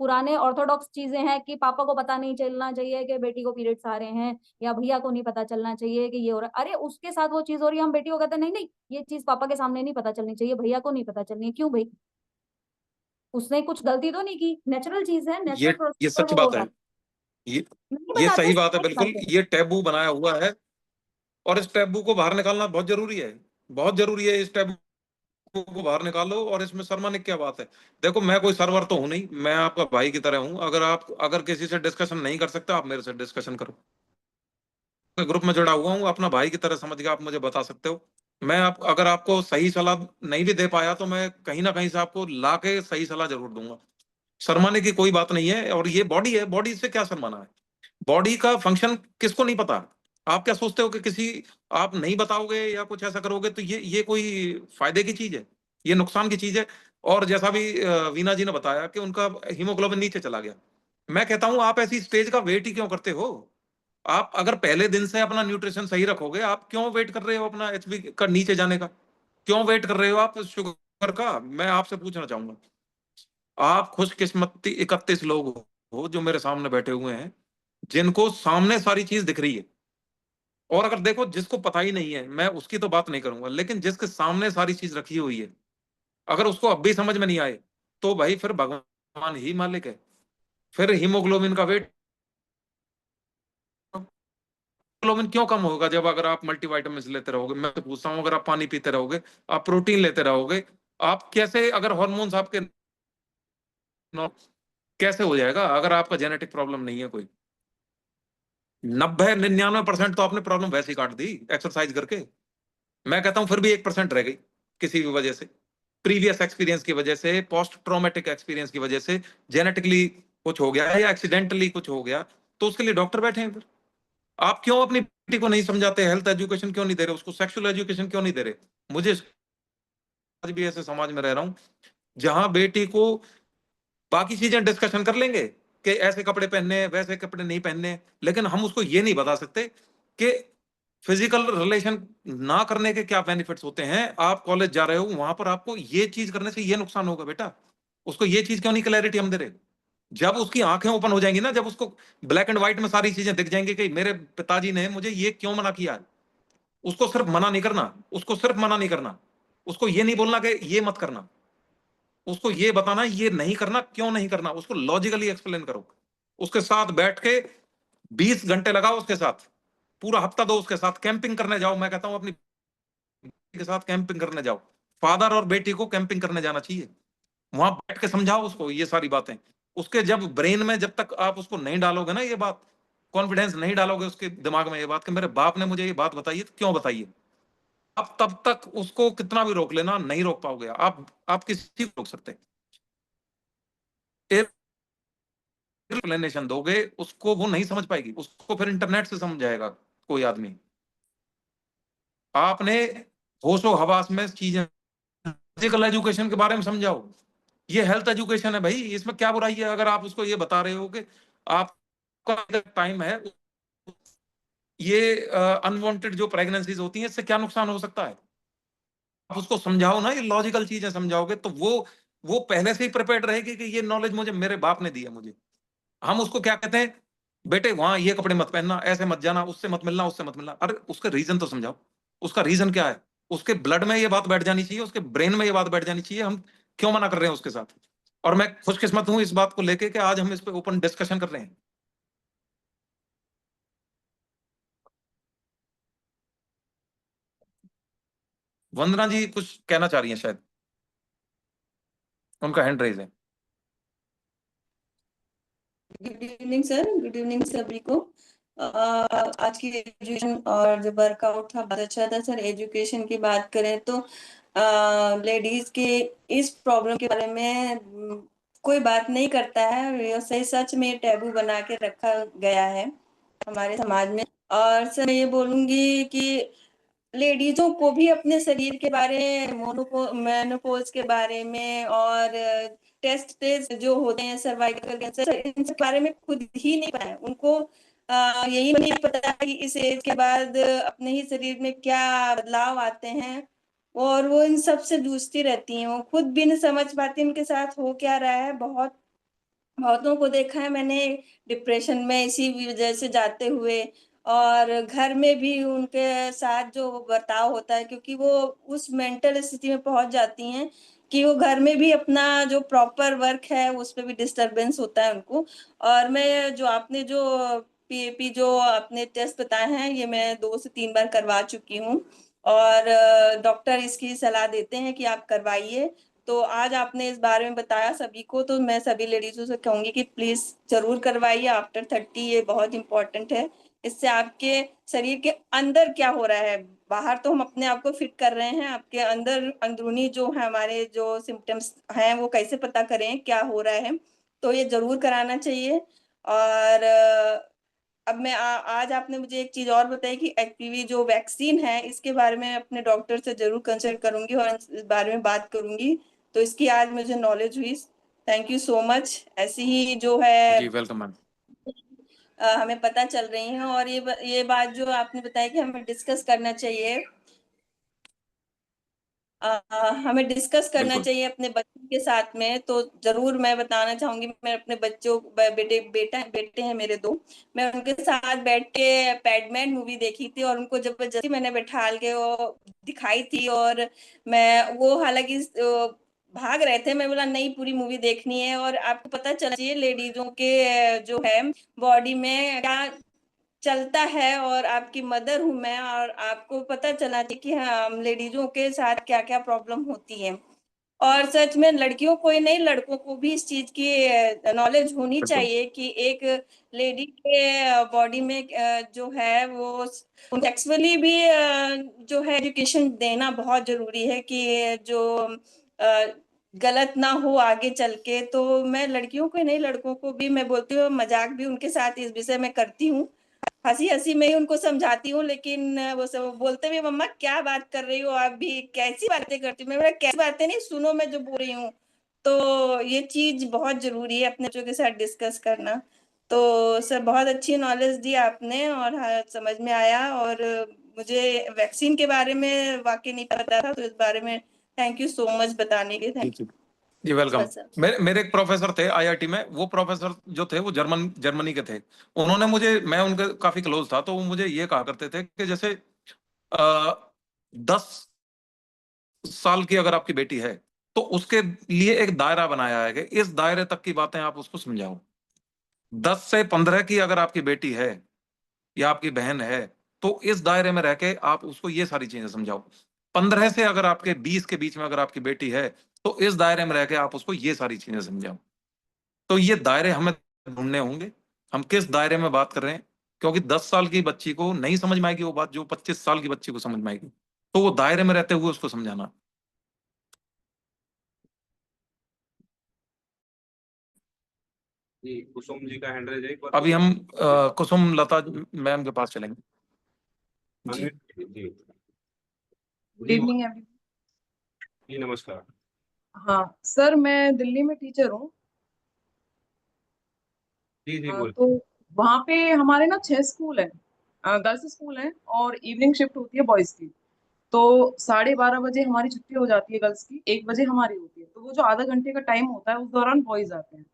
पुराने ऑर्थोडॉक्स चीज़ें हैं कि पापा को पता नहीं चलना चाहिए कि बेटी को पीरियड्स आ रहे हैं, या भैया को नहीं पता चलना चाहिए कि ये हो रहा है। अरे! उसके साथ वो चीज़ हो रही है, हम बेटी को कहते हैं, "नहीं-नहीं, ये चीज़ पापा के सामने नहीं पता चलनी चाहिए, भैया को नहीं पता चलनी है।" क्यों भई? उसने कुछ गलती तो नहीं की, नेचुरल चीज़ है, नेचुरल ये प्रोसेस पर सच वो हो बात रहा है। है। ये नहीं ये बताते, सही बात है, सब बिल्कुल। बताते हैं। ये टैबू बनाया हुआ है और इस टैबू को बाहर निकालना बहुत ज़रूरी है। बहुत ज़रूरी है, इस टैबू को बाहर निकालो। और इसमें शर्माने की क्या बात है? देखो, मैं कोई सर्वर तो हूँ नहीं, मैं आपका भाई की तरह हूँ। अगर किसी से डिस्कशन नहीं कर सकते, आप मेरे से डिस्कशन करो। मैं ग्रुप में जुड़ा हुआ हूँ, अपना भाई की तरह समझ के आप मुझे बता सकते हो। मैं आप अगर आपको सही सलाह नहीं भी दे पाया, तो मैं कहीं न कहीं से आपको लाके सही सलाह ज़रूर दूँगा। शर्माने की कोई बात नहीं है। और ये बॉडी है, बॉडी से क्या शर्माना है? बॉडी का फंक्शन किसको नहीं पता? आप क्या सोचते हो कि किसी आप नहीं बताओगे या कुछ ऐसा करोगे तो ये कोई फ़ायदे की चीज़ है? ये नुकसान की चीज़ है। और जैसा भी वीना जी ने बताया कि उनका हीमोग्लोबिन नीचे चला गया। मैं कहता हूँ, आप ऐसी स्टेज का वेट ही क्यों करते हो? आप अगर पहले दिन से अपना न्यूट्रिशन सही रखोगे, आप क्यों वेट कर रहे हो अपना एचबी का नीचे जाने का? क्यों वेट कर रहे हो आप शुगर का? मैं आपसे पूछना चाहूँगा। आप खुशकिस्मती 31 लोग हो जो मेरे सामने बैठे हुए हैं, जिनको सामने सारी चीज़ दिख रही है। और अगर देखो, जिसको पता ही नहीं है, मैं उसकी तो बात नहीं करूँगा, लेकिन जिसके सामने सारी चीज़ रखी हुई है, अगर उसको अब भी समझ में नहीं आए, तो भाई फिर भगवान ही मालिक है। फिर हीमोग्लोबिन का वेट हीमोग्लोबिन क्यों कम होगा जब अगर आप मल्टीविटामिन्स लेते रहोगे? मैं तो पूछता हूँ, अगर आप पानी पीते रहोगे, आप प्रोटीन लेते रहोगे, आप कैसे अगर हार्मोन्स आपके नॉ कैसे हो जाएगा अगर आपका जेनेटिक प्रॉब्लम नहीं है कोई? 90-99% तो आपने प्रॉब्लम वैसे ही काट दी एक्सरसाइज करके। मैं कहता हूँ फिर भी 1% रह गई, किसी भी वजह से। प्रीवियस एक्सपीरियंस की वजह से, पोस्ट ट्रॉमेटिक एक्सपीरियंस की वजह से, जेनेटिकली कुछ हो गया है या एक्सीडेंटली कुछ हो गया, तो उसके लिए डॉक्टर बैठे हैं फिर। आप क्यों अपनी बेटी को नहीं समझाते? हेल्थ एजुकेशन क्यों नहीं दे रहे? उसको सेक्सुअल एजुकेशन क्यों नहीं दे रहे? मुझे आज भी ऐसे समाज में रह रहा हूँ, जहाँ बेटी को बाकी चीजें डिस्कशन कर लेंगे कि ऐसे कपड़े पहनने हैं, वैसे कपड़े नहीं पहनने हैं, लेकिन हम उसको ये नहीं बता सकते कि फिजिकल रिलेशन ना करने के क्या बेनिफिट्स होते हैं। आप कॉलेज जा रहे हो, वहां पर आपको ये चीज करने से ये नुकसान होगा बेटा। उसको ये चीज क्यों नहीं क्लैरिटी हम दे रहे? जब उसकी आंखें ओपन हो जाएंगी ना, जब उसको ब्लैक एंड व्हाइट में सारी चीजें दिख जाएंगी कि मेरे पिताजी ने मुझे ये क्यों मना किया है, उसको सिर्फ मना नहीं करना। उसको सिर्फ मना नहीं करना। उसको ये नहीं बोलना कि ये मत करना। उसको ये बताना ये नहीं करना, क्यों नहीं करना, उसको लॉजिकली एक्सप्लेन करो। उसके साथ बैठ के 20 घंटे लगाओ उसके साथ, पूरा हफ्ता दो उसके साथ, कैंपिंग करने जाओ। मैं कहता हूं अपनी बेटी के साथ कैंपिंग करने जाओ। फादर और बेटी को कैंपिंग करने जाना चाहिए। वहां बैठ के समझाओ उसको ये सारी बातें। उसके जब ब्रेन में जब तक आप उसको नहीं डालोगे ना ये बात, कॉन्फिडेंस नहीं डालोगे उसके दिमाग में ये बात कि मेरे बाप ने मुझे ये बात बताई है, तो क्यों बताई है, आप तब तक उसको कितना भी रोक लेना, नहीं रोक पाओगे। आप किसी को रोक सकते? एक्सप्लेनेशन दोगे उसको, वो नहीं समझ पाएगी। उसको फिर इंटरनेट से समझ जाएगा कोई आदमी। आपने होशो हवास में चीजें, फिजिकल एजुकेशन के बारे में समझाओ। ये हेल्थ एजुकेशन है भाई, इसमें क्या बुराई है अगर आप उसको ये बता रहे हो कि आपका टाइम है। ये अनवांटेड जो प्रेगनेंसीज होती हैं, इससे क्या नुकसान हो सकता है? आप उसको समझाओ ना, ये लॉजिकल चीजें समझाओगे तो वो पहले से ही प्रिपेयर्ड रहेगी कि ये नॉलेज मुझे मेरे बाप ने दी है मुझे। हम उसको क्या कहते हैं, बेटे वहां ये कपड़े मत पहनना, ऐसे मत जाना, उससे मत मिलना, उससे मत मिलना। अरे उसका रीजन तो समझाओ। उसका रीजन क्या है? उसके ब्लड में ये बात बैठ जानी चाहिए, उसके ब्रेन में ये बात बैठ जानी चाहिए। हम क्यों मना कर रहे हैं उसके साथ? और मैं खुशकिस्मत हूं इस बात को लेके कि आज हम इस पे ओपन डिस्कशन कर रहे हैं। वंदना जी कुछ कहना चाह रही हैं शायद, उनका हैंड रेज है। Good evening sir, good evening सभी को। आज की एजुकेशन और जो वर्कआउट था बहुत अच्छा था सर। एजुकेशन की बात करें तो लेडीज के इस प्रॉब्लम के बारे में कोई बात नहीं करता है। ये सही सच में टैबू बना के रखा गया है हमारे समाज में। और सर मैं ये बोलूंगी कि लेडीजों को भी अपने शरीर के बारे मेनोपॉज के बारे में और टेस्ट जो होते हैं सर्वाइकल कैंसर, इन सब के बारे में खुद ही नहीं पता है उनको। यही नहीं पता कि इस एज के बाद अपने ही शरीर में क्या बदलाव आते हैं, और वो इन सब से जूझती रहती हैं। वो खुद भी नहीं समझ पाती उनके साथ हो क्या रहा है। बहुतों को देखा है मैंने डिप्रेशन में इसी वजह से जाते हुए, और घर में भी उनके साथ जो बर्ताव होता है, क्योंकि वो उस मेंटल स्थिति में पहुंच जाती हैं कि वो घर में भी अपना जो प्रॉपर वर्क है उस पे भी डिस्टरबेंस होता है उनको। और मैं जो आपने जो पीएपी जो आपने टेस्ट बताए हैं, ये मैं 2 से 3 बार करवा चुकी हूँ, और डॉक्टर इसकी सलाह देते हैं कि आप करवाइए। तो आज आपने इस बारे में बताया सभी को, तो मैं सभी लेडीजों से कहूंगी कि प्लीज जरूर करवाइए आफ्टर 30। ये बहुत इंपॉर्टेंट है। इससे आपके शरीर के अंदर क्या हो रहा है, बाहर तो हम अपने आप को फिट कर रहे हैं, आपके अंदर अंदरूनी जो है हमारे जो सिम्टम्स हैं वो कैसे पता करें क्या हो रहा है, तो ये जरूर कराना चाहिए। और अब मैं आज आपने मुझे एक चीज और बताई कि एचपीवी जो वैक्सीन है, इसके बारे में अपने डॉक्टर से जरूर कंसल्ट करूंगी और इस बारे में बात करूंगी। तो इसकी आज मुझे नॉलेज हुई। Thank you so much. ऐसी ही जो है जी वेलकम मैम। हमें पता चल रही है, और ये बात जो आपने बताई कि हमें डिस्कस करना चाहिए, हमें डिस्कस करना बिल्कुल। चाहिए अपने बच्चों के साथ में। तो जरूर मैं बताना चाहूंगी, मैं अपने बच्चों बेटे हैं मेरे 2। मैं उनके साथ बैठ के पैडमैन मूवी देखी थी, और उनको जबरदस्ती मैंने बैठा के वो दिखाई थी, और मैं वो हालांकि भाग रहे थे, मैं बोला नहीं पूरी मूवी देखनी है। और आपको पता चलना चाहिए लेडीजों के जो है बॉडी में क्या चलता है, और आपकी मदर हूं मैं, और आपको पता चला कि हाँ हम लेडीजों के साथ क्या क्या प्रॉब्लम होती है। और सच में लड़कियों को ही नहीं, लड़कों को भी इस चीज की नॉलेज होनी बिल्कुल चाहिए कि एक लेडी के बॉडी में जो है वो सेक्सुअली भी जो है एजुकेशन देना बहुत जरूरी है, कि जो अ, गलत ना हो आगे चल के। तो मैं लड़कियों को ही नहीं, लड़कों को भी मैं बोलती हूँ, मजाक भी उनके साथ इस विषय में करती हूँ, हंसी हंसी में ही उनको समझाती हूँ। लेकिन वो सब बोलते भी मम्मा क्या बात कर रही हो आप भी, कैसी बातें करती हो। मैं बोला कैसी बातें नहीं, सुनो मैं जो बोल रही हूँ। तो ये चीज बहुत जरूरी है अपने बच्चों के साथ डिस्कस करना। तो सर बहुत अच्छी नॉलेज दी आपने, और हाँ, समझ में आया। और मुझे वैक्सीन के बारे में वाकई नहीं पता था, तो इस बारे में थैंक यू सो मच बताने के लिए। जी थैंक जी जी वेलकम। बस सर। मेरे एक प्रोफेसर थे आईआईटी में, वो प्रोफेसर जो थे वो जर्मनी के थे। उन्होंने मुझे, मैं उनके काफी क्लोज था, तो वो मुझे ये कहा करते थे कि जैसे 10 साल की अगर आपकी बेटी है तो उसके लिए एक दायरा बनाया है कि इस दायरे तक की बातें आप उसको समझाओ। 10 से 15 की अगर आपकी बेटी है या आपकी बहन है तो इस दायरे में रह के आप उसको ये सारी चीजें समझाओ। 15 से अगर आपके 20 के बीच में अगर आपकी बेटी है तो इस दायरे में रह के आप उसको ये सारी चीजें समझाओ। तो ये दायरे हमें ढूंढने होंगे, हम किस दायरे में बात कर रहे हैं, क्योंकि 10 साल की बच्ची को नहीं समझ में आएगी वो बात जो 25 साल की बच्ची को समझ में आएगी। तो वो दायरे में रहते हुए उसको समझाना। जी कुसुम जी का हैंड रेज है, एक बार अभी कुसुम हम जी कुसुम लता मैम के पास चलेंगे। जी अनम्यूट जी गुड जी इवनिंग एवरी। जी नमस्कार। हाँ सर, मैं दिल्ली में टीचर हूँ। जी जी बोल। तो वहाँ पे हमारे ना 6 स्कूल हैं, गर्ल्स स्कूल हैं, और इवनिंग शिफ्ट होती है बॉयज की। तो 12:30 बजे हमारी छुट्टी हो जाती है गर्ल्स की, 1 बजे हमारी होती है। तो वो जो आधा घंटे का टाइम होता है उस दौरान बॉयज आते हैं।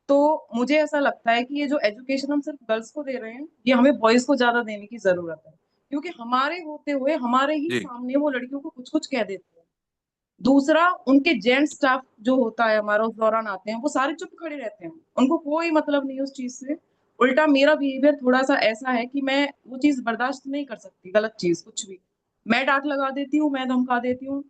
तो मुझे ऐसा लगता है कि ये जो एजुकेशन हम सिर्फ गर्ल्स को दे रहे हैं, ये हमें बॉयज को ज्यादा देने की जरूरत है, क्योंकि हमारे होते हुए हमारे ही जी सामने वो लड़कियों को कुछ कुछ कह देते हैं। दूसरा, उनके जेंट स्टाफ जो होता है हमारा उस दौरान आते हैं, वो सारे चुप खड़े रहते हैं, उनको कोई मतलब नहीं उस चीज से। उल्टा मेरा बिहेवियर थोड़ा सा ऐसा है कि मैं वो चीज बर्दाश्त नहीं कर सकती, गलत चीज कुछ भी। मैं डांट लगा देती हूँ, मैं धमका देती हूँ।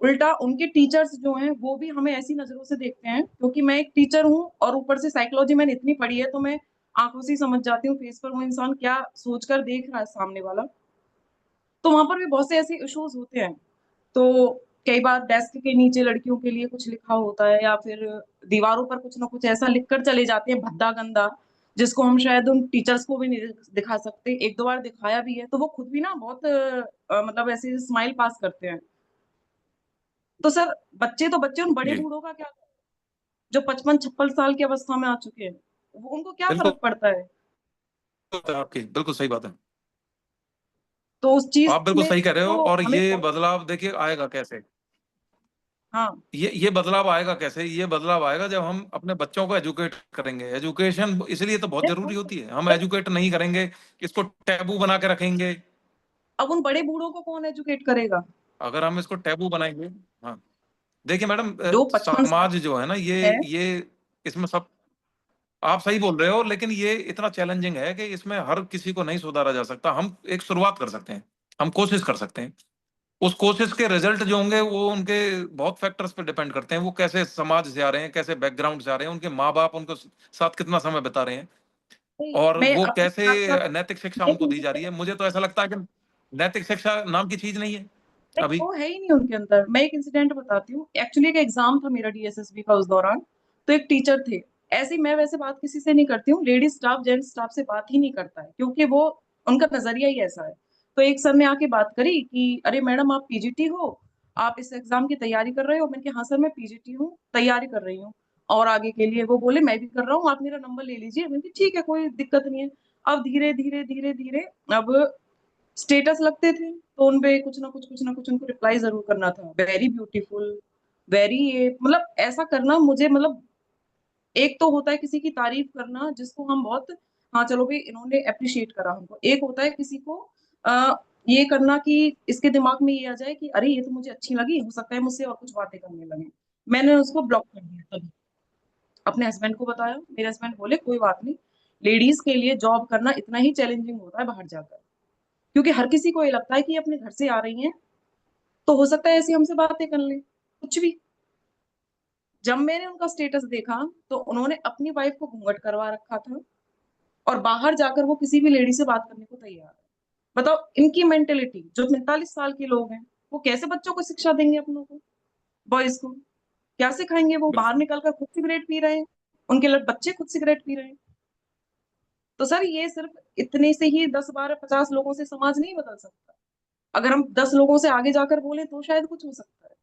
उल्टा उनके टीचर्स जो हैं वो भी हमें ऐसी नजरों से देखते हैं, क्योंकि मैं एक टीचर हूँ और ऊपर से साइकोलॉजी मैंने इतनी पढ़ी है, तो मैं आंखों से ही समझ जाती हूँ फेस पर वो इंसान क्या सोचकर देख रहा है सामने वाला। तो वहां पर भी बहुत से ऐसे इश्यूज होते हैं। तो कई बार डेस्क के नीचे लड़कियों के लिए कुछ लिखा होता है, या फिर दीवारों पर कुछ ना कुछ ऐसा लिखकर चले जाते हैं भद्दा गंदा, जिसको हम शायद उन टीचर्स को भी नहीं दिखा सकते। 1-2 बार दिखाया भी है, तो वो खुद भी ना बहुत मतलब ऐसे स्माइल पास करते हैं। तो सर, बच्चे तो बच्चे, उन बड़े जी बूढ़ों का क्या, जो 55-56 साल की अवस्था में आ चुके हैं, वो उनको क्या बिल्कुल। फर्क पड़ता है। बात है आपकी, बिल्कुल सही बात है। तो उस चीज आप बिल्कुल में सही कह रहे हो। तो और हमें ये बदलाव देखिए आएगा कैसे, हाँ ये बदलाव आएगा कैसे? ये बदलाव आएगा जब हम अपने बच्चों को एजुकेट करेंगे। एजुकेशन इसलिए तो बहुत जरूरी होती है। हम एजुकेट नहीं करेंगे, इसको टैबू बना के रखेंगे। अब उन बड़े बूढ़ों को कौन एजुकेट करेगा? अगर हम इसको टैबू बनाएंगे, हाँ देखिए मैडम, जो 55 साल समाज जो है ना, है, ये इसमें सब आप सही बोल रहे हो, लेकिन ये इतना चैलेंजिंग है कि इसमें हर किसी को नहीं सुधारा जा सकता। हम एक शुरुआत कर सकते हैं, हम कोशिश कर सकते हैं। उस कोशिश के रिजल्ट जो होंगे वो उनके बहुत फैक्टर्स पे डिपेंड करते हैं। वो कैसे समाज से आ रहे हैं, कैसे बैकग्राउंड से आ रहे हैं, उनके माँ बाप उनको साथ कितना समय बिता रहे हैं, और मैं वो अपनी कैसे बात का नैतिक शिक्षा उनको दी जा रही है। मुझे तो ऐसा लगता है कि नैतिक शिक्षा नाम की चीज नहीं है नहीं, अभी। वो है ही नहीं उनके अंदर। मैं एक इंसिडेंट बताती हूँ। एक्चुअली एक एग्जाम था मेरा डीएसएसबी का उस दौरान। तो एक टीचर थे, ऐसी मैं वैसे बात किसी से नहीं करती हूँ, लेडीज स्टाफ जेंट्स स्टाफ से बात ही नहीं करता है, क्योंकि वो उनका नजरिया ही ऐसा है। तो एक सर ने आके बात करी कि अरे मैडम आप पीजीटी हो, आप इस एग्जाम की तैयारी कर रहे हो? मैंने कहा हाँ सर मैं पीजीटी हूँ, तैयारी कर रही हूँ और आगे के लिए। वो बोले मैं भी कर रहा हूँ, आप मेरा नंबर ले लीजिए। मैंने कहा ठीक है कोई दिक्कत नहीं है। अब धीरे धीरे धीरे धीरे अब स्टेटस लगते थे तो उनपे कुछ ना कुछ उनको रिप्लाई जरूर करना था। वेरी ब्यूटीफुल, वेरी ये मतलब ऐसा करना मुझे मतलब, एक तो होता है किसी की तारीफ करना जिसको हम बहुत, हाँ चलो भाई इन्होंने अप्रिशिएट करा हमको। एक होता है किसी को आ, ये करना कि इसके दिमाग में ये आ जाए कि अरे ये तो मुझे अच्छी लगी, हो सकता है मुझसे और कुछ बातें करने लगे। मैंने उसको ब्लॉक कर दिया तभी। अपने हस्बैंड को बताया, मेरे हस्बैंड बोले कोई बात नहीं, लेडीज के लिए जॉब करना इतना ही चैलेंजिंग होता है बाहर जाकर। क्योंकि हर किसी को ये लगता है कि ये अपने घर से आ रही हैं तो हो सकता है ऐसी हमसे बातें कर लें, कुछ भी। जब मैंने उनका स्टेटस देखा तो उन्होंने अपनी वाइफ को घूंघट करवा रखा था और बाहर जाकर वो किसी भी लेडी से बात करने को तैयार है। बताओ इनकी मेंटेलिटी, जो 45 साल के लोग हैं वो कैसे बच्चों को शिक्षा देंगे, अपनों को, बॉयज को क्या सिखाएंगे? वो बाहर बिल्कुल निकलकर खुद सिगरेट पी रहे हैं, उनके बच्चे खुद सिगरेट पी रहे हैं। तो सर ये सिर्फ इतने से ही 10 12 50 लोगों से समाज नहीं बदल सकता। अगर हम 10 लोगों से आगे जाकर बोले तो शायद कुछ हो सकता है।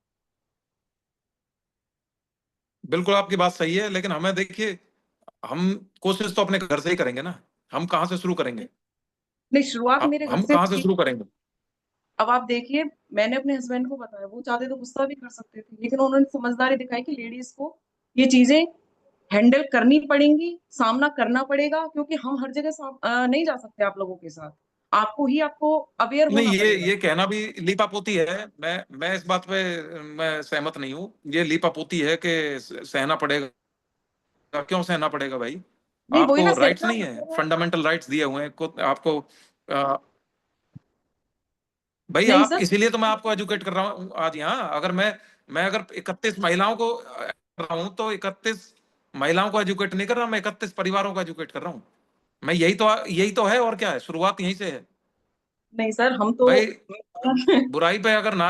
बिल्कुल आपकी बात सही है, लेकिन हमें देखिए, हम कोशिश तो अपने घर से ही करेंगे ना। हम कहाँ से शुरू करेंगे? नहीं, शुरुआत मेरे घर हम से कहाँ से हुई। शुरू करेंगे? अब आप देखिए, मैंने अपने हस्बैंड को बताया, वो चाहते तो गुस्सा भी कर सकते थे, लेकिन उन्होंने समझदारी दिखाई कि लेडीज को ये चीजें हैंडल करनी पड़ेंगी, सामना करना पड़ेगा, क्योंकि हम हर जगह नहीं जा सकते आप लोगों के साथ। आपको अवेयर नहीं, होना पड़ेगा। ये कहना भी लीपापोती है। मैं इस बात पे मैं सहमत नहीं हूँ। ये लीपापोती है कि सहना पड़ेगा। क्यों सहना पड़ेगा भाई? नहीं वही ना, आपको राइट्स सहना नहीं है? पड़ेगा। फंडामेंटल राइट्स दिए हुए हैं आपको। अ, भाई नहीं आप, सर, इसीलिए तो मैं आपको एजुकेट कर रहा हूँ आज यहाँ। अगर मैं अगर 31 महिलाओं को कर रहा हूँ, तो 31 महिलाओं को एजुकेट नहीं कर रहा, मैं 31 परिवारों को एजुकेट कर रहा हूँ। मैं यही तो है, और क्या है? शुरुआत यहीं से है नहीं सर हम तो भाई। बुराई पे अगर ना,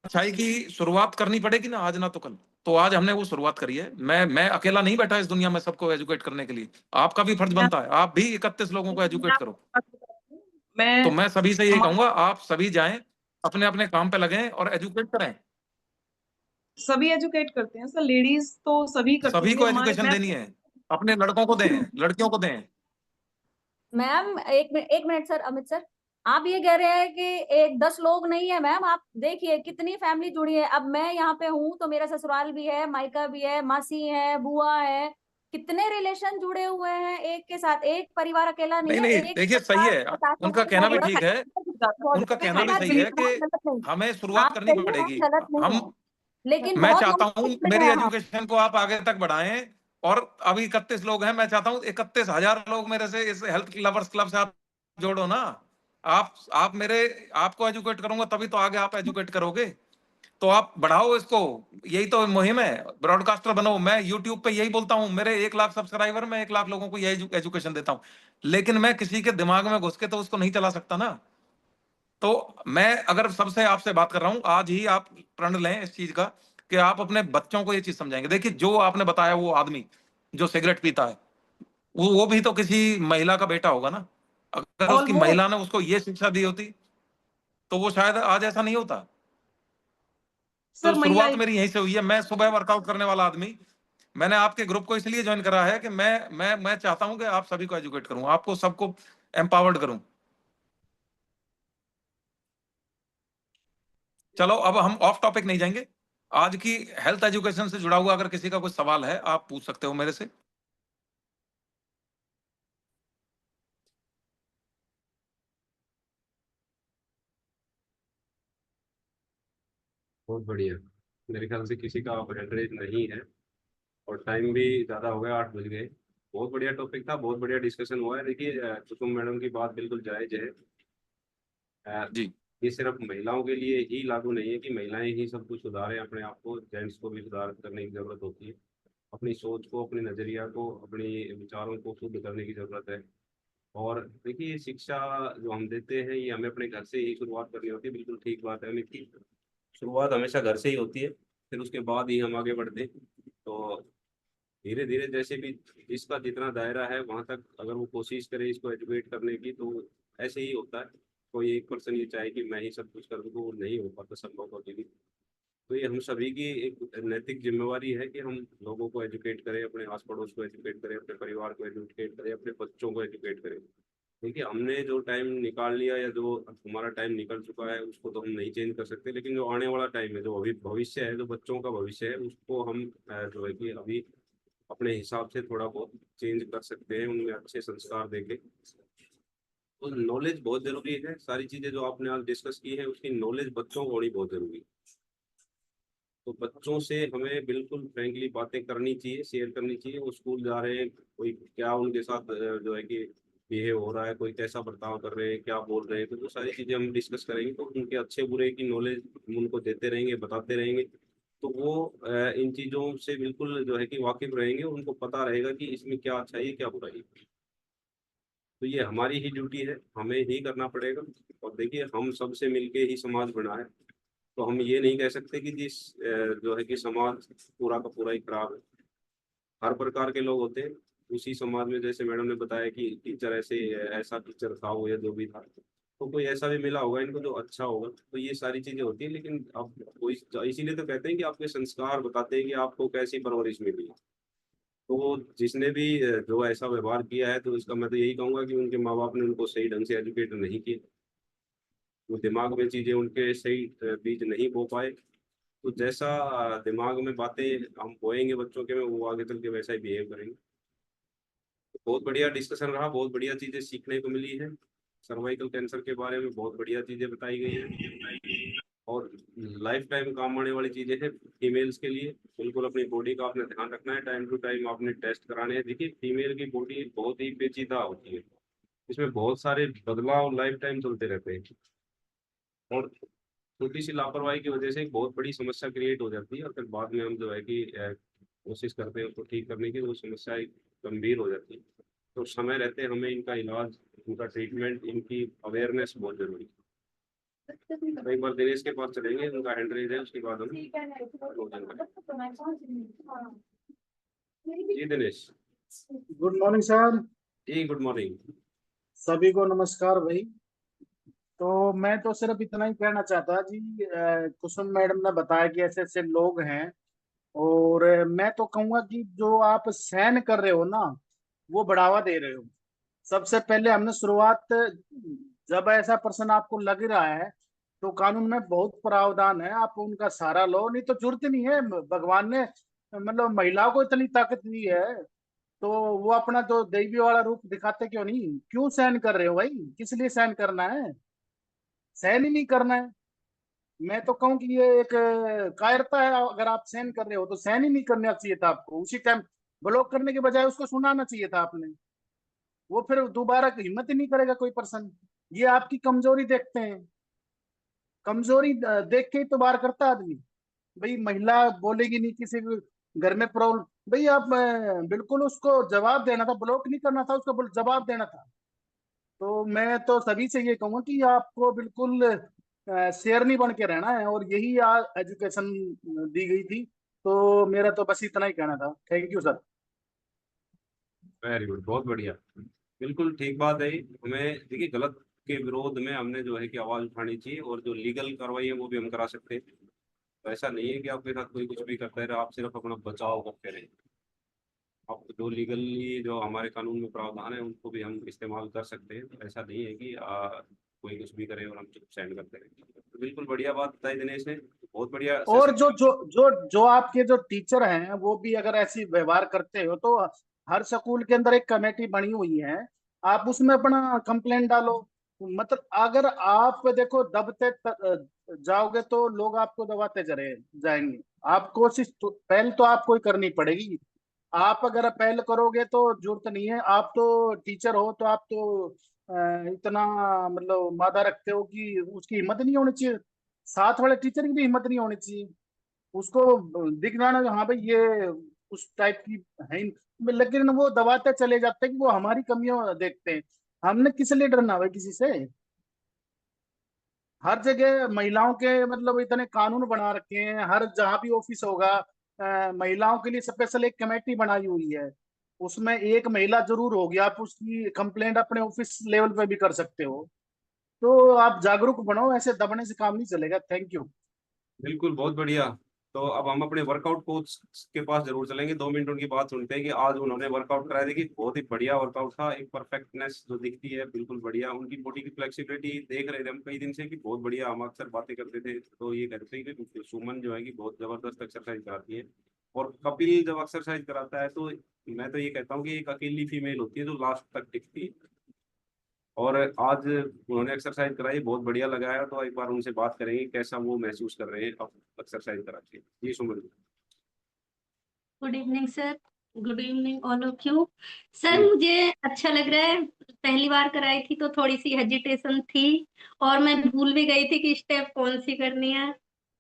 अच्छाई की शुरुआत करनी पड़ेगी ना, आज ना तो कल। तो आज हमने वो शुरुआत करी है। मैं अकेला नहीं बैठा इस दुनिया में सबको एजुकेट करने के लिए। आपका भी फर्ज बनता है, आप भी 31 लोगों को मैं एजुकेट आपको करो। बात बताती हूँ। मैं तो मैं सभी से यही हमारे कहूंगा, आप सभी जाएं, अपने अपने काम पे लगें और एजुकेट करें। सभी एजुकेट करते हैं सर, लेडीज तो सभी करती सभी होंगी को हमारे। एजुकेशन मैं देनी है। अपने लड़कों को दें, लड़कियों को दें। मैम एक मिनट सर, अमित सर, आप ये कह रहे हैं कि एक 10 लोग नहीं है मैम, आप देखिए कितनी फैमिली जुड़ी है। अब मैं यहाँ पे हूँ तो मेरा ससुराल भी है, मायका भी है, मासी है, बुआ है, कितने रिलेशन जुड़े हुए हैं एक के साथ। एक परिवार अकेला नहीं नहीं है, नहीं, एक देखिए सही परिवार है, 50 लोगों उनका के कहना साथ भी जुड़ा ठीक है। बहुत उनका ज्यादा। कहना भी आप सही है बिल्कुल कि गलत नहीं, हमें शुरुआत आप करनी सही है, पड़ेगी। गलत नहीं हम है, लेकिन मैं बहुत चाहता लोग हूं जुड़े मेरी हैं वहां। एजुकेशन को आप आगे तक बढ़ाएं। और अभी 31 लोग हैं, मैं चाहता हूं 31,000 लोग मेरे से इस हेल्थ लवर्स क्लब से आप जोड़ो ना। आप मेरे आपको एजुकेट करूंगा तभी तो आगे आप एजुकेट करोगे। तो आप बढ़ाओ इसको। यही तो मुहिम है, ब्रॉडकास्टर बनो। मैं यूट्यूब पे यही बोलता हूँ, मेरे 1 लाख सब्सक्राइबर, मैं 1 लाख लोगों को यही एजुकेशन देता हूँ। लेकिन मैं किसी के दिमाग में घुस के तो उसको नहीं चला सकता ना। तो मैं अगर सबसे आपसे बात कर रहा हूं, आज ही आप प्रण लें इस चीज का कि आप अपने बच्चों को ये चीज समझाएंगे। देखिए, जो आपने बताया वो आदमी जो सिगरेट पीता है, वो भी तो किसी महिला का बेटा होगा ना। अगर उसकी महिला ऑलमोस्ट ने उसको ये शिक्षा दी होती तो वो शायद आज ऐसा नहीं होता। तो सर शुरुआत महिलाएं, मेरी यहीं से हुई है। मैं सुबह वर्कआउट करने वाला आदमी, मैंने आपके ग्रुप को इसलिए ज्वाइन करा है कि मैं चाहता हूं कि आप सभी को एजुकेट करूं, आपको सबको एम्पावर्ड करूं। चलो अब हम ऑफ टॉपिक नहीं जाएंगे। आज की हेल्थ एजुकेशन से जुड़ा हुआ अगर किसी का कोई सवाल है आप पूछ सकते हो मेरे से। बहुत बढ़िया। मेरे ख्याल से किसी का हैंड रेज नहीं है और टाइम भी ज़्यादा हो गया, 8 बज गए। बहुत बढ़िया टॉपिक था, बहुत बढ़िया डिस्कशन हुआ है। देखिए कुसुम मैडम की बात बिल्कुल जायज़ है। जी ये सिर्फ महिलाओं के लिए ही लागू नहीं है कि महिलाएं ही सब कुछ सुधारें अपने आप को, जेंट्स को भी सुधार करने की ज़रूरत होती है। अपनी सोच को, अपने नज़रिया को, अपने विचारों को शुद्ध करने की ज़रूरत है। और देखिए शिक्षा जो हम देते हैं ये हमें अपने घर से ही शुरुआत करनी होती है। बिल्कुल ठीक बात है, हमें की शुरुआत हमेशा घर से ही होती है, फिर उसके बाद ही हम आगे बढ़ते हैं। तो धीरे धीरे जैसे भी इसका जितना दायरा है वहाँ तक अगर वो कोशिश करे इसको एजुकेट करने की, तो ऐसे ही होता है। कोई एक पर्सन ये चाहे कि मैं ही सब कुछ कर दूँ, तो वो नहीं हो पाता संभव कभी भी। तो ये हम सभी की एक नैतिक जिम्मेवारी है कि हम लोगों को एजुकेट करें, अपने आस पड़ोस को एजुकेट करें, अपने परिवार को एजुकेट करें, अपने बच्चों को एजुकेट करें। देखिए हमने जो टाइम निकाल लिया या जो हमारा टाइम निकल चुका है उसको तो हम नहीं चेंज कर सकते, लेकिन जो आने वाला टाइम है, जो अभी भविष्य है, जो बच्चों का भविष्य है, उसको हम जो है कि अभी अपने हिसाब से थोड़ा बहुत चेंज कर सकते हैं, उनमें अच्छे संस्कार देके। तो नॉलेज बहुत जरूरी है। सारी चीजें जो आपने आज डिस्कस की है उसकी नॉलेज बच्चों को होनी बहुत जरूरी है। तो बच्चों से हमें बिल्कुल फ्रेंकली बातें करनी चाहिए, शेयर करनी चाहिए। वो स्कूल जा रहे हैं, कोई क्या उनके साथ जो है कि बिहेव हो रहा है, कोई कैसा बर्ताव कर रहे हैं, क्या बोल रहे हैं, तो वो सारी चीज़ें हम डिस्कस करेंगे। तो उनके अच्छे बुरे की नॉलेज हम उनको देते रहेंगे, बताते रहेंगे। तो वो इन चीज़ों से बिल्कुल जो है कि वाकिफ रहेंगे, उनको पता रहेगा कि इसमें क्या अच्छाई है क्या बुराई है। तो ये हमारी ही ड्यूटी है, हमें ही करना पड़ेगा। और देखिए हम सबसे मिलके ही समाज बना है। तो हम ये नहीं कह सकते कि जिस जो है कि समाज पूरा का पूरा ही खराब है। हर प्रकार के लोग होते हैं उसी समाज में। जैसे मैडम ने बताया कि टीचर ऐसे ऐसा टीचर था वो या जो भी था, तो कोई ऐसा भी मिला होगा इनको जो अच्छा होगा। तो ये सारी चीजें होती है। लेकिन अब कोई, इसीलिए तो कहते हैं कि आपके संस्कार बताते हैं कि आपको कैसी परवरिश मिली है। तो वो जिसने भी जो ऐसा व्यवहार किया है, तो इसका मैं तो यही कहूंगा कि उनके माँ बाप ने उनको सही ढंग से एजुकेट नहीं किया। वो दिमाग में चीजें उनके सही बीज नहीं बो पाए। तो जैसा दिमाग में बातें हम बोएंगे बच्चों के में, वो आगे चल के वैसा ही बिहेव करेंगे। तो बहुत बढ़िया डिस्कशन रहा, बहुत बढ़िया चीजें सीखने को मिली है। सर्वाइकल कैंसर के बारे में बहुत बढ़िया चीजें बताई गई हैं और लाइफ टाइम काम आने वाली चीजें हैं फीमेल्स के लिए। बिल्कुल अपनी बॉडी का आपने ध्यान रखना है, टाइम टू टाइम आपने टेस्ट कराने हैं। देखिए फीमेल की बॉडी बहुत ही पेचीदा होती है, इसमें बहुत सारे बदलाव लाइफ टाइम चलते रहते हैं। और छोटी सी लापरवाही की वजह से एक बहुत बड़ी समस्या क्रिएट हो जाती है और फिर बाद में हम जो है कि कोशिश करते हैं उसको ठीक करने की, तो वो समस्या एक गंभीर हो जाती है। तो समय रहते हमें इनका इलाज, इनका ट्रीटमेंट, इनकी अवेयरनेस बहुत जरूरी है। तो एक बार दिनेश के पास चलेंगे, उनका हैंड रेज है, उसके बाद हम क्लोजिंग करेंगे। जी दिनेश। Good morning sir. जी गुड मॉर्निंग। सभी को नमस्कार भाई। तो मैं तो सिर्फ इतना ही कहना चाहता जी, कुसुम मैडम ने बताया कि ऐसे ऐसे लोग हैं। और मैं तो कहूंगा कि जो आप सहन कर रहे हो ना, वो बढ़ावा दे रहे हो। सबसे पहले हमने शुरुआत, जब ऐसा पर्सन आपको लग रहा है तो कानून में बहुत प्रावधान है, आप उनका सहारा लो। नहीं तो जरूरत नहीं है, भगवान ने मतलब महिलाओं को इतनी ताकत दी है, तो वो अपना जो दैवी वाला रूप दिखाते क्यों नहीं? क्यों सहन कर रहे हो भाई? किस लिए सहन करना है? सहन ही नहीं करना है। मैं तो कहूँ कि ये एक कायरता है। अगर आप सहन कर रहे हो तो सहन ही नहीं करना चाहिए था आपको, उसी टाइम ब्लॉक करने के बजाय उसको सुनाना चाहिए था आपने। वो फिर दोबारा हिम्मत ही नहीं करेगा कोई पर्सन। ये आपकी कमजोरी देखते हैं, कमजोरी देख के ही तो बार करता आदमी। भाई महिला बोलेगी नहीं किसी भी घर में प्रॉब्लम, भाई आप बिल्कुल उसको जवाब देना था, ब्लॉक नहीं करना था उसको, जवाब देना था। तो मैं तो सभी से ये कहूंगा कि आपको बिल्कुल शेरनी बन के रहना है, और यही एजुकेशन दी गई थी। तो मेरा तो बस इतना ही कहना था। Thank you sir. Very good, बहुत बढ़िया। बिल्कुल ठीक बात है। हमें देखिए गलत के विरोध में हमने जो है कि आवाज उठानी चाहिए, और जो लीगल कार्रवाई है वो भी हम करा सकते हैं। तो ऐसा नहीं है कि आपके साथ कोई कुछ भी करता है, आप सिर्फ अपना बचाव करते रहें। आप जो लीगली जो हमारे कानून में प्रावधान है उनको भी हम इस्तेमाल कर सकते हैं। तो ऐसा नहीं है कि कोई कुछ भी करे और हम चुप सेंड करते हैं। तो बिल्कुल बढ़िया बात बताई दिनेश ने, बहुत बढ़िया और सेशन। जो आपके जो टीचर हैं वो भी अगर ऐसी व्यवहार करते हो तो हर स्कूल के अंदर एक कमेटी बनी हुई है, आप उसमें अपना कंप्लेंट डालो। मतलब अगर आप देखो दबते जाओगे तो लोग आपको दबाते चले जाएंगे। आप कोशिश तो पहल तो आपको ही करनी पड़ेगी। आप अगर पहल करोगे तो जरूरत नहीं है, आप तो टीचर हो तो आप तो इतना मतलब मादा रखते हो कि उसकी हिम्मत नहीं होनी चाहिए, साथ वाले टीचर की भी हिम्मत नहीं होनी चाहिए। उसको दिख जाना हाँ भाई ये उस टाइप की है ही नहीं। लेकिन वो दबाते चले जाते हैं कि वो हमारी कमियां देखते हैं। हमने किस लिए डरना भाई किसी से। हर जगह महिलाओं के मतलब इतने कानून बना रखे हैं, हर जहाँ भी ऑफिस होगा महिलाओं के लिए स्पेशल एक कमेटी बनाई हुई है, उसमें एक महिला जरूर होगी। आप उसकी कंप्लेंट अपने ऑफिस लेवल पे भी कर सकते हो। तो आप जागरूक बनो, ऐसे दबने से काम नहीं चलेगा। Thank you. बिल्कुल बहुत बढ़िया। तो अब हम अपने वर्कआउट कोच के पास जरूर चलेंगे, 2 मिनट उनकी बात सुनते हैं कि आज उन्होंने वर्कआउट कराया। देखिए बहुत ही बढ़िया वर्कआउट था, एक परफेक्टनेस जो दिखती है बिल्कुल बढ़िया। उनकी बॉडी की फ्लेक्सिबिलिटी देख रहे थे हम कई दिन से कि बहुत बढ़िया। हम अक्सर बातें करते थे तो ये कहते थे कि सुमन जो है कि बहुत जबरदस्त एक्सरसाइज कराती है। और कपिल जब एक्सरसाइज कराता है तो मैं तो ये कहता हूँ कि एक अकेली फीमेल होती है जो लास्ट तक टिकती है। और आज उन्होंने एक्सरसाइज कराई, बहुत बढ़िया लगाया। तो एक बार उनसे बात करेंगे कैसा वो महसूस कर रहे हैं अब एक्सरसाइज करा के। जी Suman good evening sir. Good evening all of you. Sir जी। मुझे अच्छा लग रहा है। पहली बार कराई थी तो थोड़ी सी हेजिटेशन थी और मैं भूल भी गई थी कि स्टेप कौन सी करनी है।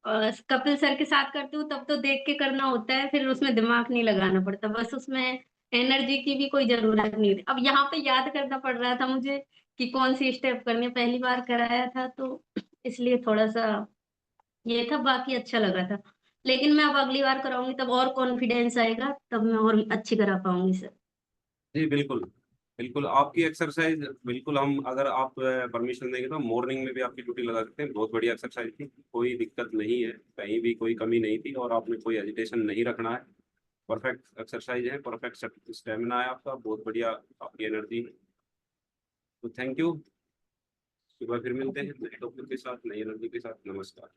और कपिल सर के साथ करती हूँ तब तो देख के करना होता है, फिर उसमें दिमाग नहीं लगाना पड़ता, बस उसमें एनर्जी की भी कोई जरूरत नहीं होती। अब यहाँ पे याद करना पड़ रहा था मुझे कि कौन सी स्टेप करनी है, पहली बार कराया था तो इसलिए थोड़ा सा ये था। बाकी अच्छा लगा था, लेकिन मैं अब अगली बार कराऊंगी तब और कॉन्फिडेंस आएगा, तब मैं और अच्छी करा पाऊंगी सर। जी बिल्कुल। बिल्कुल आपकी एक्सरसाइज बिल्कुल, हम अगर आप परमिशन देंगे तो मॉर्निंग में भी आपकी ड्यूटी लगा सकते हैं। बहुत बढ़िया एक्सरसाइज थी, कोई दिक्कत नहीं है, कहीं भी कोई कमी नहीं थी और आपने कोई एजिटेशन नहीं रखना है। परफेक्ट एक्सरसाइज है, परफेक्ट स्टेमिना है आपका, बहुत बढ़िया आपकी एनर्जी है। तो थैंक यू। सुबह फिर मिलते हैं नए टॉपिक के साथ, नई एनर्जी के साथ। नमस्कार।